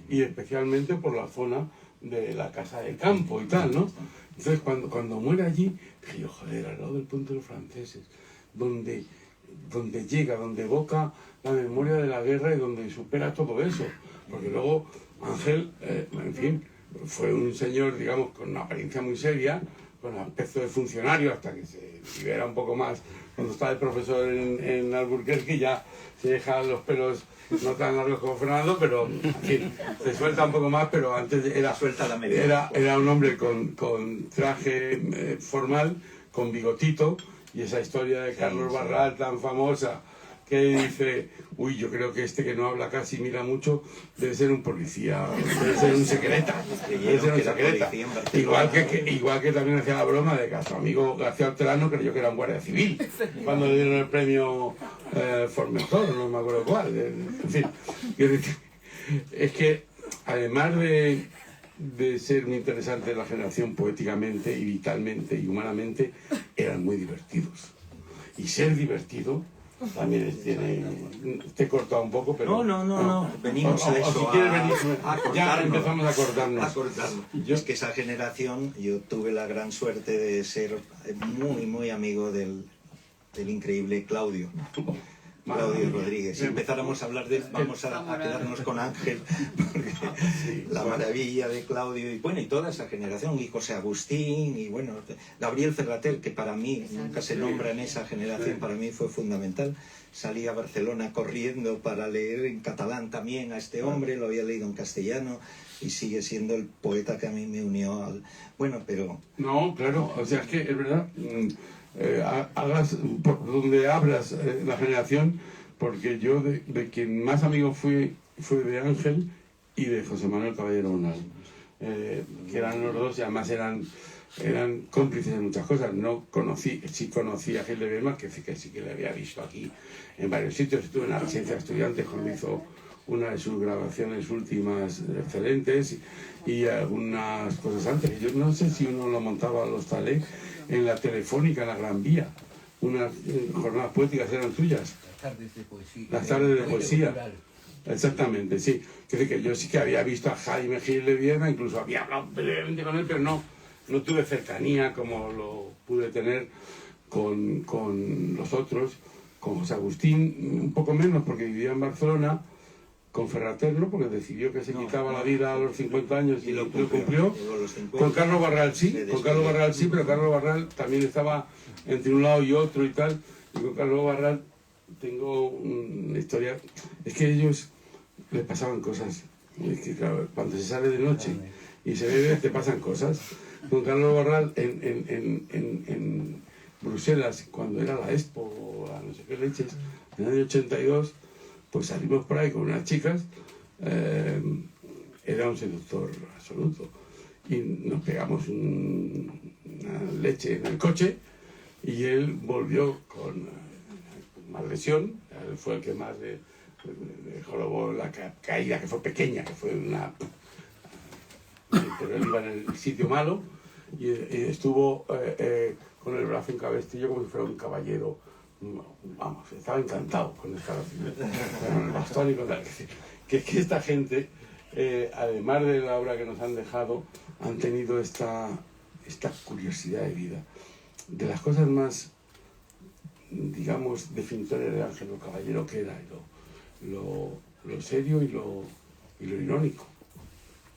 y especialmente por la zona de la casa de campo y tal, ¿no? Entonces cuando muere allí, dije yo, joder, al lado del puente de los franceses, donde llega, donde evoca la memoria de la guerra y donde supera todo eso, porque luego Ángel, en fin, fue un señor, digamos, con una apariencia muy seria, con aspecto de funcionario, hasta que se libera un poco más. Cuando está el profesor en Alburquerque ya se deja los pelos no tan largos como Fernando, pero en fin, se suelta un poco más, pero antes era un hombre con traje formal, con bigotito, y esa historia de Carlos Barral tan famosa, que dice, uy, yo creo que este que no habla casi, mira mucho, debe ser un policía, debe ser un secreta, igual que también hacía la broma de que su amigo García Hortelano creyó que era un guardia civil, cuando le dieron el premio Formentor, no me acuerdo cuál, en fin, es que además de ser muy interesante la generación poéticamente y vitalmente y humanamente, eran muy divertidos, y ser divertido también te he cortado un poco, pero... No. Venimos a eso. Si quieres venir, ya empezamos a cortarnos. Es que esa generación, yo tuve la gran suerte de ser muy, muy amigo del increíble Claudio. Claudio Rodríguez. Si empezáramos a hablar de él, vamos a quedarnos con Ángel, porque la maravilla de Claudio, y bueno, y toda esa generación, y José Agustín, y bueno, Gabriel Ferrater, que para mí nunca se nombra en esa generación, para mí fue fundamental. Salí a Barcelona corriendo para leer en catalán también a este hombre, lo había leído en castellano, y sigue siendo el poeta que a mí me unió al... Bueno, pero... No, claro, o sea, es que es verdad, hagas por donde hablas la generación, porque yo de quien más amigo fue de Ángel y de José Manuel Caballero Bonal, que eran los dos y además eran cómplices de muchas cosas. Sí conocí a Gil de Viedma, que sí que le había visto aquí en varios sitios. Estuve en la residencia de estudiantes cuando hizo una de sus grabaciones últimas excelentes y algunas cosas antes. Yo no sé si uno lo montaba a los Talé en la Telefónica, en la Gran Vía. Unas jornadas poéticas eran suyas. Las tardes de poesía. Las tardes de poesía. Exactamente, sí. Que yo sí que había visto a Jaime Gil de Viedma, incluso había hablado brevemente con él, pero no tuve cercanía como lo pude tener con los otros, con José Agustín, un poco menos porque vivía en Barcelona, con Ferrater, ¿no? Porque decidió que se quitaba la vida a los 50 años y lo cumplió. Con Carlos Barral sí, pero Carlos Barral también estaba entre un lado y otro y tal. Y con Carlos Barral tengo una historia. Es que a ellos les pasaban cosas. Es que claro, cuando se sale de noche y se bebe, te pasan cosas. Con Carlos Barral en Bruselas, cuando era la Expo o la no sé qué leches, en el año 82, pues salimos por ahí con unas chicas, era un seductor absoluto, y nos pegamos una leche en el coche, y él volvió con más lesión. Él fue el que más le jorobó la caída, que fue pequeña, que fue una... pero él iba en el sitio malo, y estuvo con el brazo en cabestillo como si fuera un caballero. Vamos, estaba encantado con el bastón y con tal. Que esta gente, además de la obra que nos han dejado, han tenido esta curiosidad de vida. De las cosas más, digamos, definitorias de Ángel Caballero, que era lo serio y lo irónico.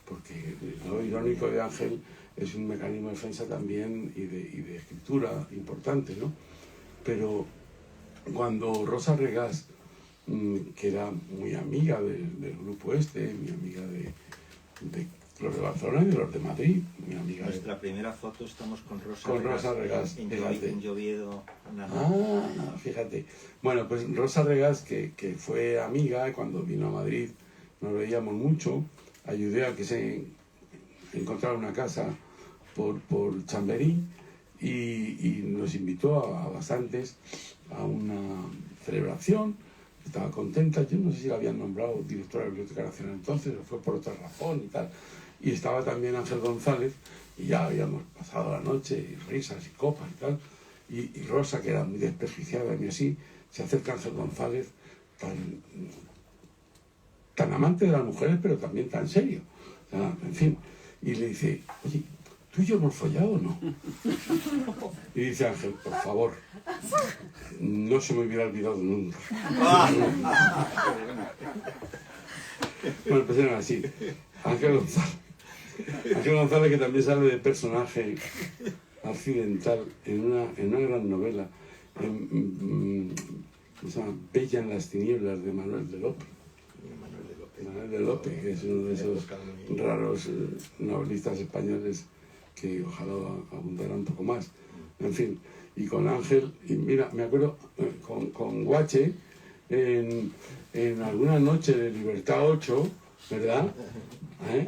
Porque lo irónico de Ángel es un mecanismo de defensa también y de escritura importante, ¿no? Pero cuando Rosa Regás, que era muy amiga del grupo mi amiga de los de Barcelona y de los de Madrid, mi amiga. Nuestra primera foto estamos con Rosa Regás. En Lloviedo. Fíjate. Bueno, pues Rosa Regás, que fue amiga, cuando vino a Madrid nos veíamos mucho, ayudé a que se encontrara una casa por Chamberí y nos invitó a bastantes a una celebración. Estaba contenta, yo no sé si la habían nombrado directora de la Biblioteca Nacional entonces, o fue por otra razón y tal. Y estaba también Ángel González, y ya habíamos pasado la noche, y risas y copas y tal. Y Rosa, que era muy desprestigiada y así, se acerca a Ángel González, tan amante de las mujeres, pero también tan serio. O sea, en fin, y le dice, oye, ¿tú y yo hemos follado o no? Y dice Ángel, por favor, no se me hubiera olvidado nunca. Bueno, pues eran así. Ángel González, que también sale de personaje accidental en una gran novela, se llama Bella en las tinieblas, de Manuel de Lope. Manuel de Lope, que es uno de esos raros novelistas españoles que ojalá abundara un poco más. En fin, y con Ángel, y mira, me acuerdo con Guache, en alguna noche de Libertad 8, ¿verdad?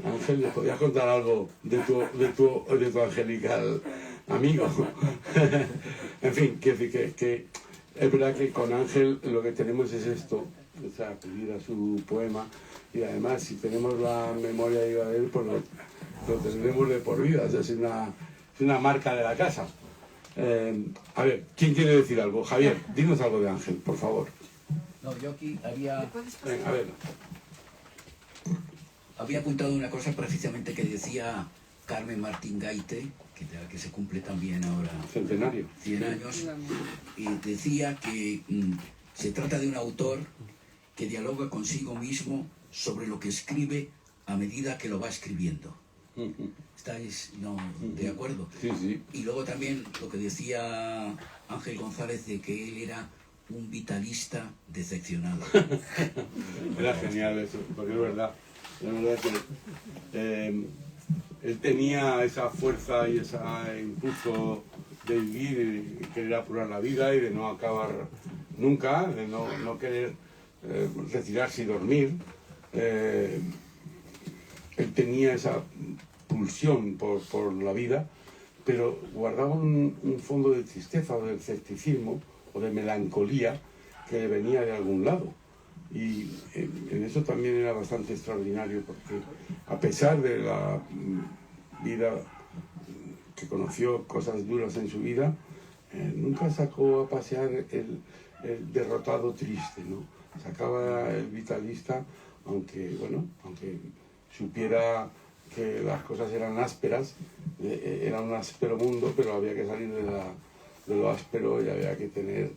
Ángel, ¿le podías contar algo de tu angelical amigo? En fin, que es verdad que con Ángel lo que tenemos es esto, o sea, acudir a su poema, y además si tenemos la memoria viva de él, pues lo tendremos de por vida. O sea, es una marca de la casa. A ver, ¿quién quiere decir algo? Javier, dinos algo de Ángel, por favor. No, yo aquí había Venga, a ver. apuntado una cosa precisamente que decía Carmen Martín Gaite, que se cumple también ahora Centenario. 100 años, y decía que Se trata de un autor que dialoga consigo mismo sobre lo que escribe a medida que lo va escribiendo. ¿Estáis de acuerdo? Sí, sí. Y luego también lo que decía Ángel González de que él era un vitalista decepcionado. Era genial eso, porque es verdad que él tenía esa fuerza y ese impulso de vivir y querer apurar la vida y de no acabar nunca, de no querer retirarse y dormir. Él tenía esa pulsión por la vida, pero guardaba un fondo de tristeza o de escepticismo o de melancolía que venía de algún lado. Y en eso también era bastante extraordinario, porque a pesar de la vida que conoció, cosas duras en su vida, nunca sacó a pasear el derrotado triste, ¿no? Sacaba el vitalista, aunque supiera que las cosas eran ásperas, era un áspero mundo, pero había que salir de lo áspero y había que tener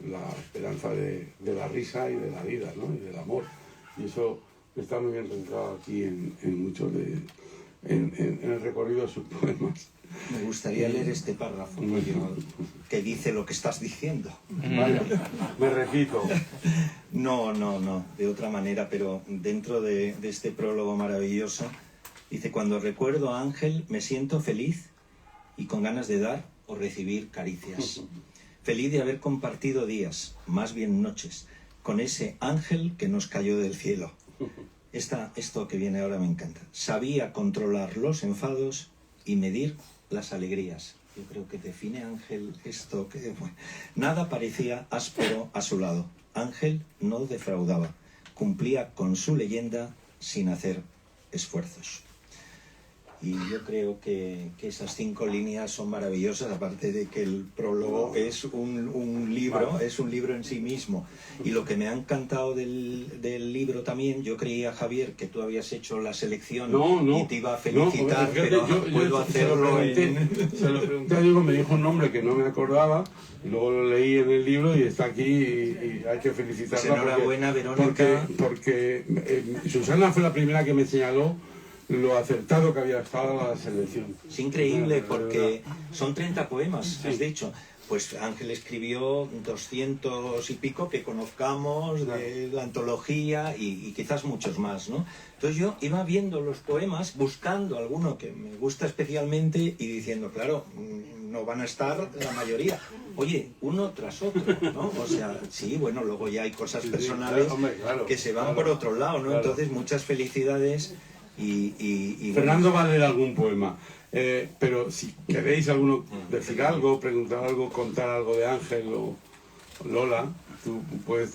la esperanza de la risa y de la vida, ¿no? Y del amor. Y eso está muy bien retratado aquí en muchos en el recorrido de sus poemas. Me gustaría leer este párrafo que dice lo que estás diciendo. Vaya, me repito. No, de otra manera, pero dentro de este prólogo maravilloso, dice: cuando recuerdo a Ángel me siento feliz y con ganas de dar o recibir caricias. Feliz de haber compartido días, más bien noches, con ese ángel que nos cayó del cielo. Esto que viene ahora me encanta. Sabía controlar los enfados y medir las alegrías. Yo creo que define Ángel esto que nada parecía áspero a su lado. Ángel no defraudaba, cumplía con su leyenda sin hacer esfuerzos. Y yo creo que esas 5 líneas son maravillosas, aparte de que el prólogo es un libro, es un libro en sí mismo. Y lo que me ha encantado del libro también, yo creía, Javier, que tú habías hecho la selección y te iba a felicitar, pero puedo hacerlo Se lo pregunté a Diego, me dijo un nombre que no me acordaba, y luego lo leí en el libro y está aquí y hay que felicitarla. Pues enhorabuena, Verónica. Porque Susana fue la primera que me señaló lo acertado que había estado la selección. Es increíble porque son 30 poemas, has dicho. Pues Ángel escribió 200 y pico que conozcamos de la antología y quizás muchos más, ¿no? Entonces yo iba viendo los poemas, buscando alguno que me gusta especialmente y diciendo, claro, no van a estar la mayoría. Oye, uno tras otro, ¿no? O sea, sí, bueno, luego ya hay cosas personales que se van por otro lado, ¿no? Entonces muchas felicidades. Y Fernando va a leer algún poema, pero si queréis decir algo, preguntar algo, contar algo de Ángel o Lola, tú puedes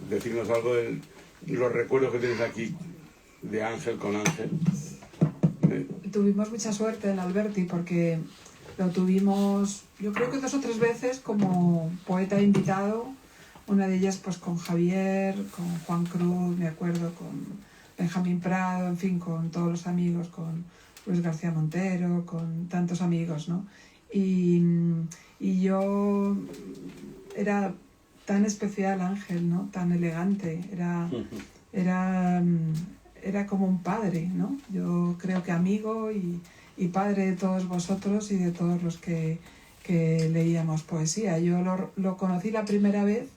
decirnos algo de los recuerdos que tienes aquí de Ángel con Ángel. Tuvimos mucha suerte en Alberti porque lo tuvimos, yo creo que 2 o 3 veces como poeta invitado, una de ellas pues con Javier, con Juan Cruz, me acuerdo, con Benjamín Prado, en fin, con todos los amigos, con Luis García Montero, con tantos amigos, ¿no? Y yo era tan especial Ángel, ¿no? Tan elegante, era como un padre, ¿no? Yo creo que amigo y padre de todos vosotros y de todos los que leíamos poesía. Yo lo conocí la primera vez.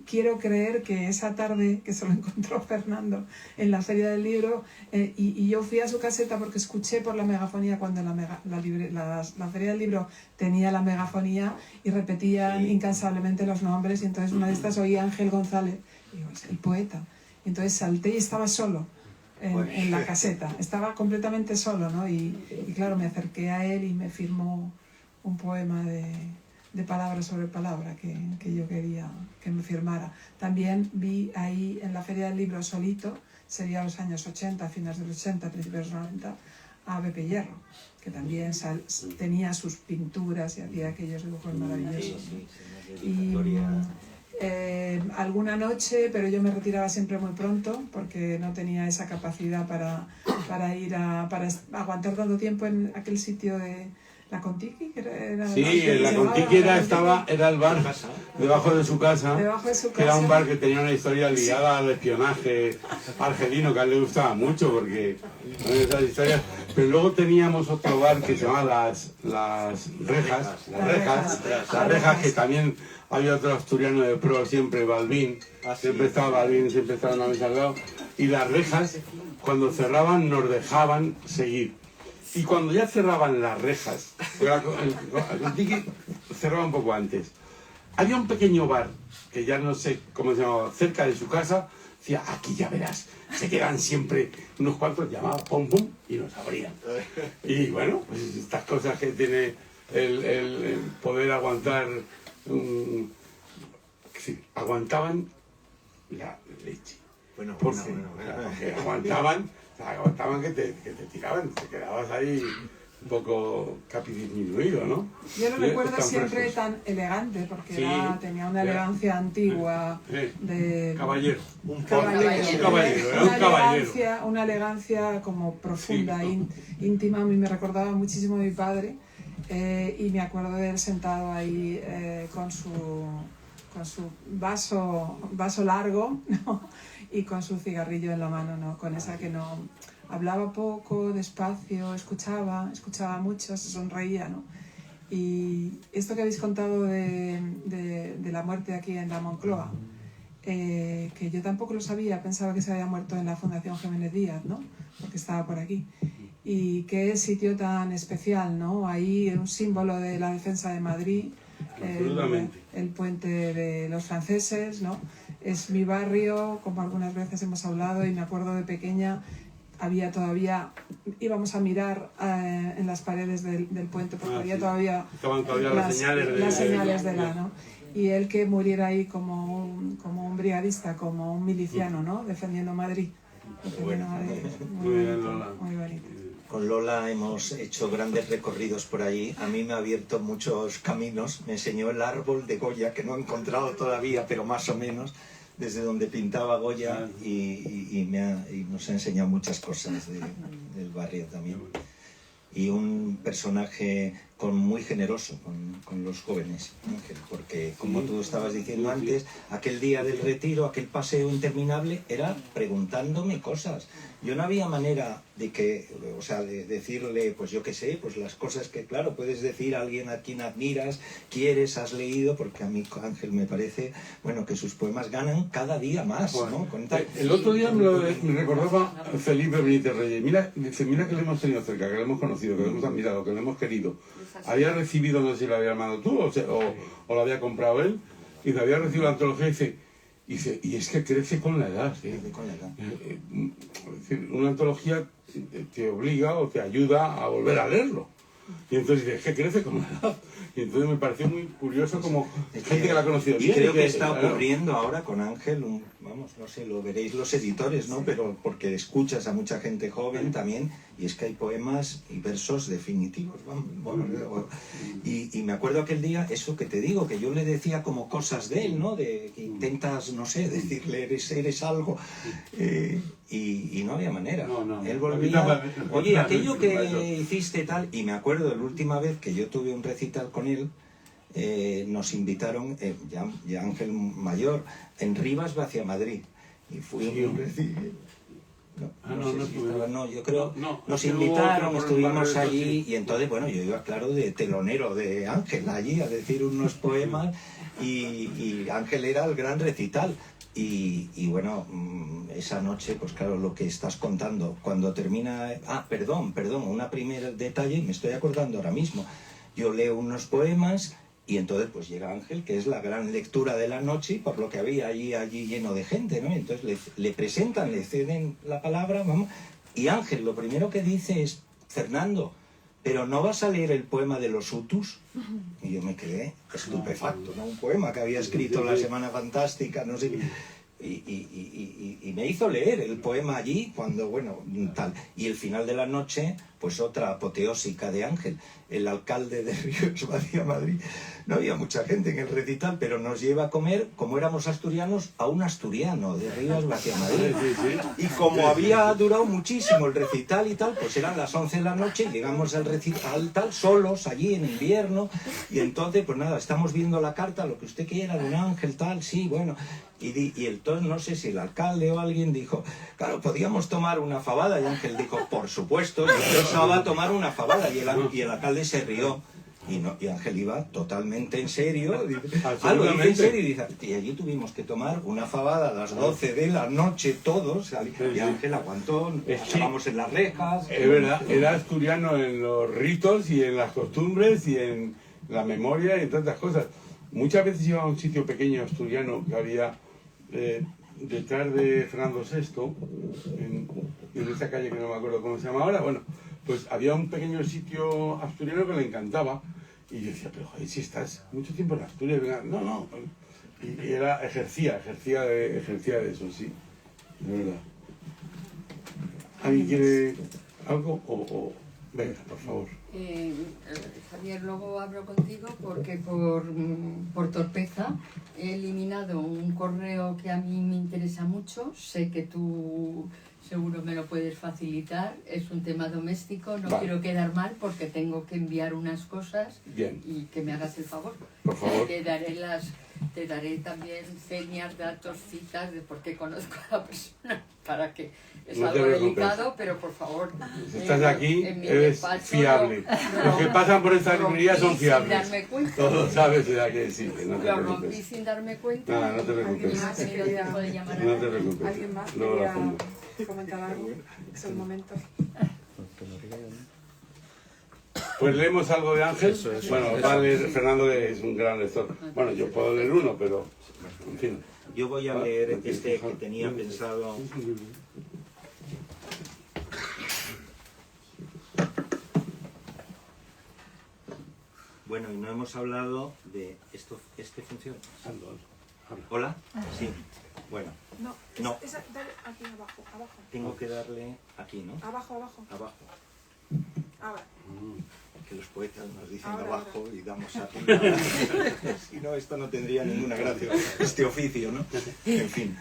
Quiero creer que esa tarde que se lo encontró Fernando en la Feria del Libro y yo fui a su caseta porque escuché por la megafonía cuando la Feria del Libro tenía la megafonía y repetían incansablemente los nombres y entonces una de estas oí a Ángel González y digo, es el poeta. Y entonces salté y estaba solo en la caseta, estaba completamente solo, ¿no? Y claro, me acerqué a él y me firmó un poema de palabra sobre palabra que yo quería que me firmara. También vi ahí en la Feria del Libro solito, sería los años 80, finales de los 80, principios de los 90, a Pepe Hierro, que también tenía sus pinturas y hacía aquellos dibujos maravillosos. Y alguna noche, pero yo me retiraba siempre muy pronto porque no tenía esa capacidad para aguantar tanto tiempo en aquel sitio de La Contiki, que era Sí, en la Contiki era el bar debajo de su casa, que era un bar que tenía una historia ligada al espionaje argelino, que a él le gustaba mucho, porque esas historias. Pero luego teníamos otro bar que se llamaba las Rejas, que también había otro asturiano de pro siempre, Balbín, siempre estaba Balbín, siempre estaba en la mesa al lado, y las Rejas, cuando cerraban, nos dejaban seguir. Y cuando ya cerraban las rejas, el Contiki cerraba un poco antes, había un pequeño bar, que ya no sé cómo se llamaba, cerca de su casa, decía, aquí ya verás, se quedan siempre unos cuantos, llamaban pum pum y nos abrían. Y bueno, pues estas cosas que tiene el poder aguantar, aguantaban la leche. Bueno, porque aguantaban que te tiraban, te quedabas ahí un poco disminuido, ¿no? Yo lo recuerdo siempre tan elegante, porque sí, tenía una elegancia antigua de... Caballero. Un caballero. Una elegancia como profunda, sí, íntima. A mí me recordaba muchísimo a mi padre, y me acuerdo de él sentado ahí con su vaso largo, ¿no? Y con su cigarrillo en la mano, ¿no? Con esa que no hablaba poco, despacio, escuchaba mucho, se sonreía, ¿no? Y esto que habéis contado de la muerte aquí en la Moncloa, que yo tampoco lo sabía, pensaba que se había muerto en la Fundación Jiménez Díaz, ¿no? Porque estaba por aquí. Y qué sitio tan especial, ¿no? Ahí un símbolo de la defensa de Madrid, el puente de los franceses, ¿no? Es mi barrio, como algunas veces hemos hablado, y me acuerdo de pequeña, íbamos a mirar en las paredes del puente, porque había todavía las señales de la, ¿no? Y él que muriera ahí como un brigadista, como un miliciano, ¿no? Defendiendo Madrid. Muy bonito. Con Lola hemos hecho grandes recorridos por allí. A mí me ha abierto muchos caminos. Me enseñó el árbol de Goya, que no he encontrado todavía, pero más o menos, desde donde pintaba Goya, y nos ha enseñado muchas cosas del barrio también. Y un personaje muy generoso con los jóvenes, Ángel, porque como tú estabas diciendo antes, aquel día del retiro, aquel paseo interminable, era preguntándome cosas. Yo no había manera de decirle, pues yo qué sé, pues las cosas que, claro, puedes decir a alguien a quien admiras, quieres, has leído, porque a mí Ángel me parece, bueno, que sus poemas ganan cada día más, ¿no? El otro día me recordaba Felipe Benítez Reyes. Mira que le hemos tenido cerca, que le hemos conocido, que le hemos admirado, que le hemos querido. Había recibido, no sé si lo había armado tú o lo había comprado él, y había recibido la antología y dice, y es que crece con la edad. Es decir, una antología te obliga o te ayuda a volver a leerlo. Y entonces dice, es que crece con la edad. Y entonces me pareció muy curioso como gente que la ha conocido bien. Creo que está ocurriendo ahora con Ángel, vamos, no sé, lo veréis los editores, ¿no? Pero porque escuchas a mucha gente joven también, y es que hay poemas y versos definitivos, vamos. Y me acuerdo aquel día, eso que te digo, que yo le decía como cosas de él, ¿no? De que intentas, no sé, decirle, eres algo, y no había manera. Él volvía, oye, aquello que hiciste tal, y me acuerdo de la última vez que yo tuve un recital con él, nos invitaron, ya Ángel mayor, en Rivas hacia Madrid, y fui un recital. Yo creo, nos invitaron, estuvimos allí, y entonces, bueno, yo iba, claro, de telonero de Ángel allí a decir unos poemas, y Ángel era el gran recital. Y bueno, esa noche, pues claro, lo que estás contando, cuando termina... Perdón, un primer detalle, me estoy acordando ahora mismo. Yo leo unos poemas y entonces pues llega Ángel, que es la gran lectura de la noche, por lo que había allí lleno de gente, ¿no? Entonces le presentan, le ceden la palabra, vamos, y Ángel lo primero que dice es, Fernando, ¿pero no vas a leer el poema de los Hutus? Y yo me quedé estupefacto, ¿no? Un poema que había escrito La Semana Fantástica, no sé qué. y me hizo leer el poema allí cuando, bueno, tal. Y el final de la noche, pues otra apoteósica de Ángel. El alcalde de Ríos Badia, Madrid, no había mucha gente en el recital, pero nos lleva a comer, como éramos asturianos, a un asturiano de Ríos Badia, Madrid. Y como había durado muchísimo el recital y tal, pues eran las 11 de la noche y llegamos al recital tal, solos, allí en invierno, y entonces, pues nada, estamos viendo la carta, lo que usted quiera, de un ángel, tal, sí, bueno. Y entonces, no sé si el alcalde o alguien dijo, claro, podíamos tomar una fabada, y Ángel dijo, por supuesto, yo pensaba tomar una fabada, y el alcalde se rió. Y Ángel iba totalmente en serio, lo dice en serio, y dice, y allí tuvimos que tomar una fabada a las 12 de la noche todos, y Ángel aguantó, acabamos en las rejas. Es verdad, era asturiano en los ritos y en las costumbres y en la memoria y en tantas cosas. Muchas veces iba a un sitio pequeño asturiano que había detrás de Fernando VI, en esa calle que no me acuerdo cómo se llama ahora, bueno, pues había un pequeño sitio asturiano que le encantaba. Y yo decía, pero joder, si estás mucho tiempo en Asturias, venga, no. Y era, ejercía de eso, sí, de verdad. ¿Alguien quiere algo? Venga, por favor. Javier, luego hablo contigo porque por torpeza he eliminado un correo que a mí me interesa mucho. Sé que tú seguro me lo puedes facilitar. Es un tema doméstico, no quiero quedar mal porque tengo que enviar unas cosas. Bien. Y que me hagas el favor. Por favor. Te daré también señas, datos, citas de por qué conozco a la persona, para que es no algo delicado, pero por favor. Si estás aquí, eres despacho, fiable. Los que pasan por esta librería son fiables. Sin darme cuenta. Todos sabes que sí, que no te Lo preocupes. rompí sin darme cuenta. No te preocupes. No he tenido tiempo de llamar a No te nadie. preocupes. ¿Alguien más Luego lo quería hacemos. comentar algo? Es el momento. Pues leemos algo de Ángel. Eso. Bueno, va a leer Fernando, que es un gran lector. Bueno, yo puedo leer uno, pero en fin. Yo voy a leer este que tenía pensado. Bueno, y no hemos hablado de esto. ¿Este funciona? ¿Hola? Sí. Bueno, No, No. dale aquí abajo. tengo que darle aquí, ¿no? Abajo. Abajo. Ahora. Que los poetas nos dicen Ahora, abajo y damos arriba. Si no, esto no tendría ninguna gracia, este oficio, ¿no? En fin,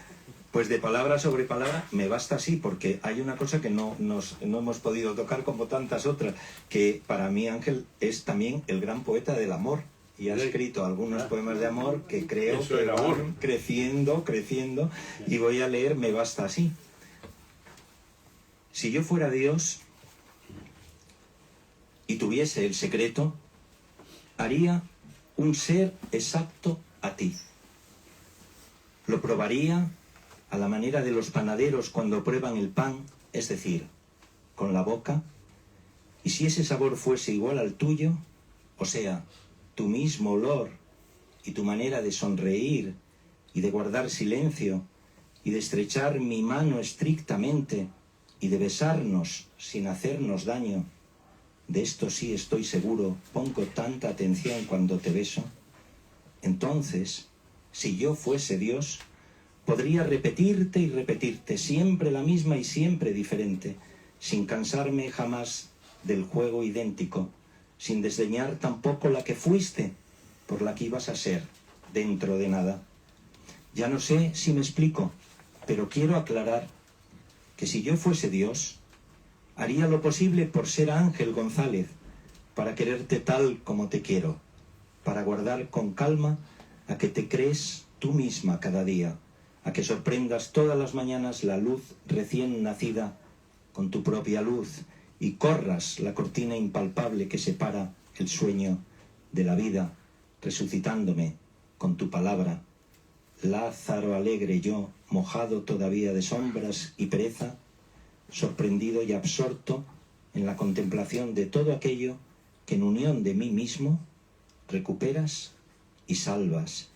pues de palabra sobre palabra me basta así, porque hay una cosa que no hemos podido tocar como tantas otras, que para mí Ángel es también el gran poeta del amor. Y ha escrito algunos poemas de amor que creo Eso que era van amor. creciendo, y voy a leer Me basta así. Si yo fuera Dios y tuviese el secreto, haría un ser exacto a ti. Lo probaría a la manera de los panaderos cuando prueban el pan, es decir, con la boca, y si ese sabor fuese igual al tuyo, o sea, tu mismo olor y tu manera de sonreír y de guardar silencio y de estrechar mi mano estrictamente y de besarnos sin hacernos daño, de esto sí estoy seguro, pongo tanta atención cuando te beso, entonces, si yo fuese Dios, podría repetirte y repetirte siempre la misma y siempre diferente, sin cansarme jamás del juego idéntico, sin desdeñar tampoco la que fuiste, por la que ibas a ser, dentro de nada. Ya no sé si me explico, pero quiero aclarar que si yo fuese Dios, haría lo posible por ser Ángel González, para quererte tal como te quiero, para guardar con calma a que te crees tú misma cada día, a que sorprendas todas las mañanas la luz recién nacida con tu propia luz y corras la cortina impalpable que separa el sueño de la vida, resucitándome con tu palabra. Lázaro alegre yo, mojado todavía de sombras y pereza, sorprendido y absorto en la contemplación de todo aquello que en unión de mí mismo recuperas y salvas,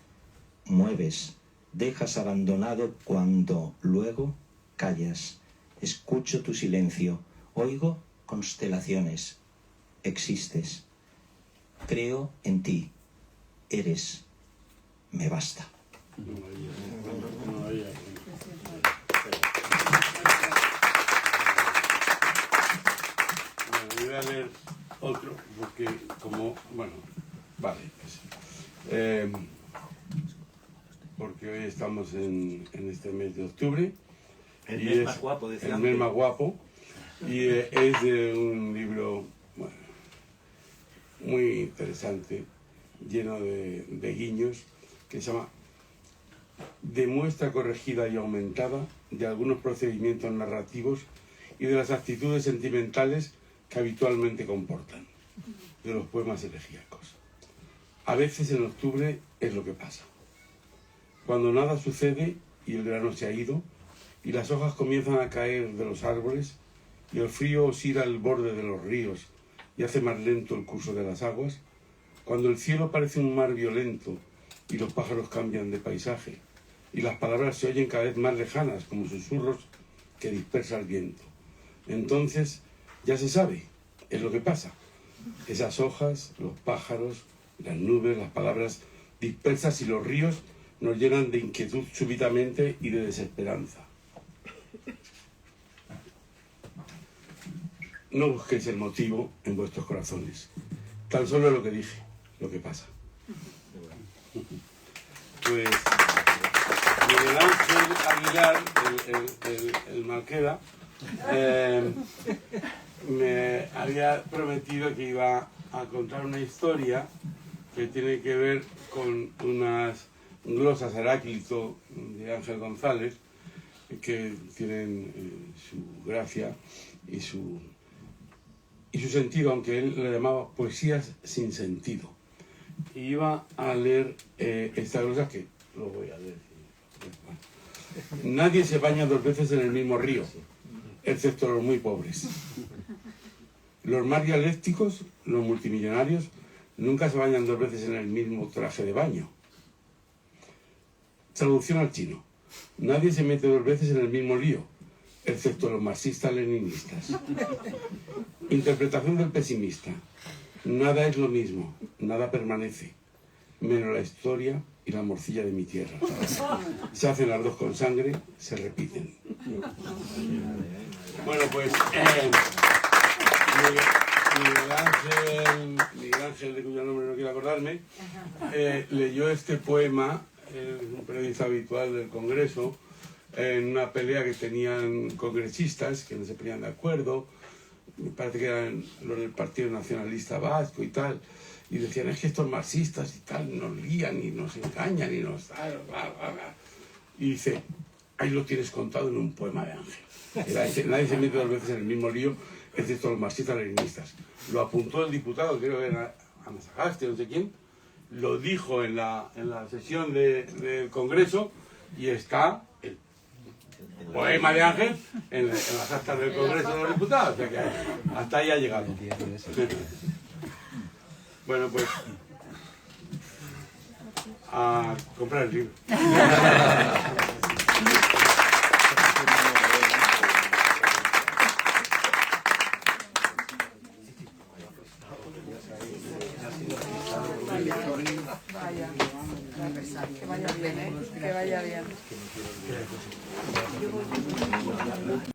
mueves, dejas abandonado cuando luego callas. Escucho tu silencio, oigo constelaciones, existes, creo en ti, eres, me basta. No, voy a leer otro, porque como, bueno, vale, porque hoy estamos en este mes de octubre. El y mes es más guapo, decía el Ángel. mes más guapo, y es de un libro, bueno, muy interesante, lleno de guiños, que se llama Demuestra corregida y aumentada de algunos procedimientos narrativos y de las actitudes sentimentales que habitualmente comportan, de los poemas elegíacos. A veces en octubre es lo que pasa. Cuando nada sucede y el verano se ha ido y las hojas comienzan a caer de los árboles y el frío oscila el borde de los ríos y hace más lento el curso de las aguas, cuando el cielo parece un mar violento y los pájaros cambian de paisaje y las palabras se oyen cada vez más lejanas como susurros que dispersa el viento. Entonces ya se sabe, es lo que pasa. Esas hojas, los pájaros, las nubes, las palabras dispersas y los ríos nos llenan de inquietud súbitamente y de desesperanza. No busquéis el motivo en vuestros corazones. Tan solo lo que dije, lo que pasa. Pues Miguel Ángel Aguilar, el Malqueda, me había prometido que iba a contar una historia que tiene que ver con unas glosas Heráclito de Ángel González, que tienen su gracia y su sentido, aunque él le llamaba poesías sin sentido. Y iba a leer esta glosa que lo voy a leer. Nadie se baña dos veces en el mismo río, excepto los muy pobres. Los más dialécticos, los multimillonarios, nunca se bañan dos veces en el mismo traje de baño. Traducción al chino. Nadie se mete dos veces en el mismo lío, excepto los marxistas-leninistas. Interpretación del pesimista. Nada es lo mismo, nada permanece, menos la historia y la morcilla de mi tierra. Se hacen las dos con sangre, se repiten. Bueno, pues Miguel Ángel, de cuyo nombre no quiero acordarme, leyó este poema, un periodista habitual del Congreso, en una pelea que tenían congresistas que no se ponían de acuerdo. Me parece que eran los del Partido Nacionalista Vasco y tal, y decían, es que estos marxistas y tal nos lían y nos engañan y nos... Y dice, ahí lo tienes contado en un poema de Ángel. Nadie se mete dos veces en el mismo lío, excepto los marxistas-leninistas. Lo apuntó el diputado, creo que era Anasagaste, no sé quién, lo dijo en la sesión del Congreso, y está el poema de Ángel en las actas del Congreso de los Diputados. O sea que hasta ahí ha llegado. Bueno, pues a comprar el libro. Vaya, que vaya bien, que vaya bien.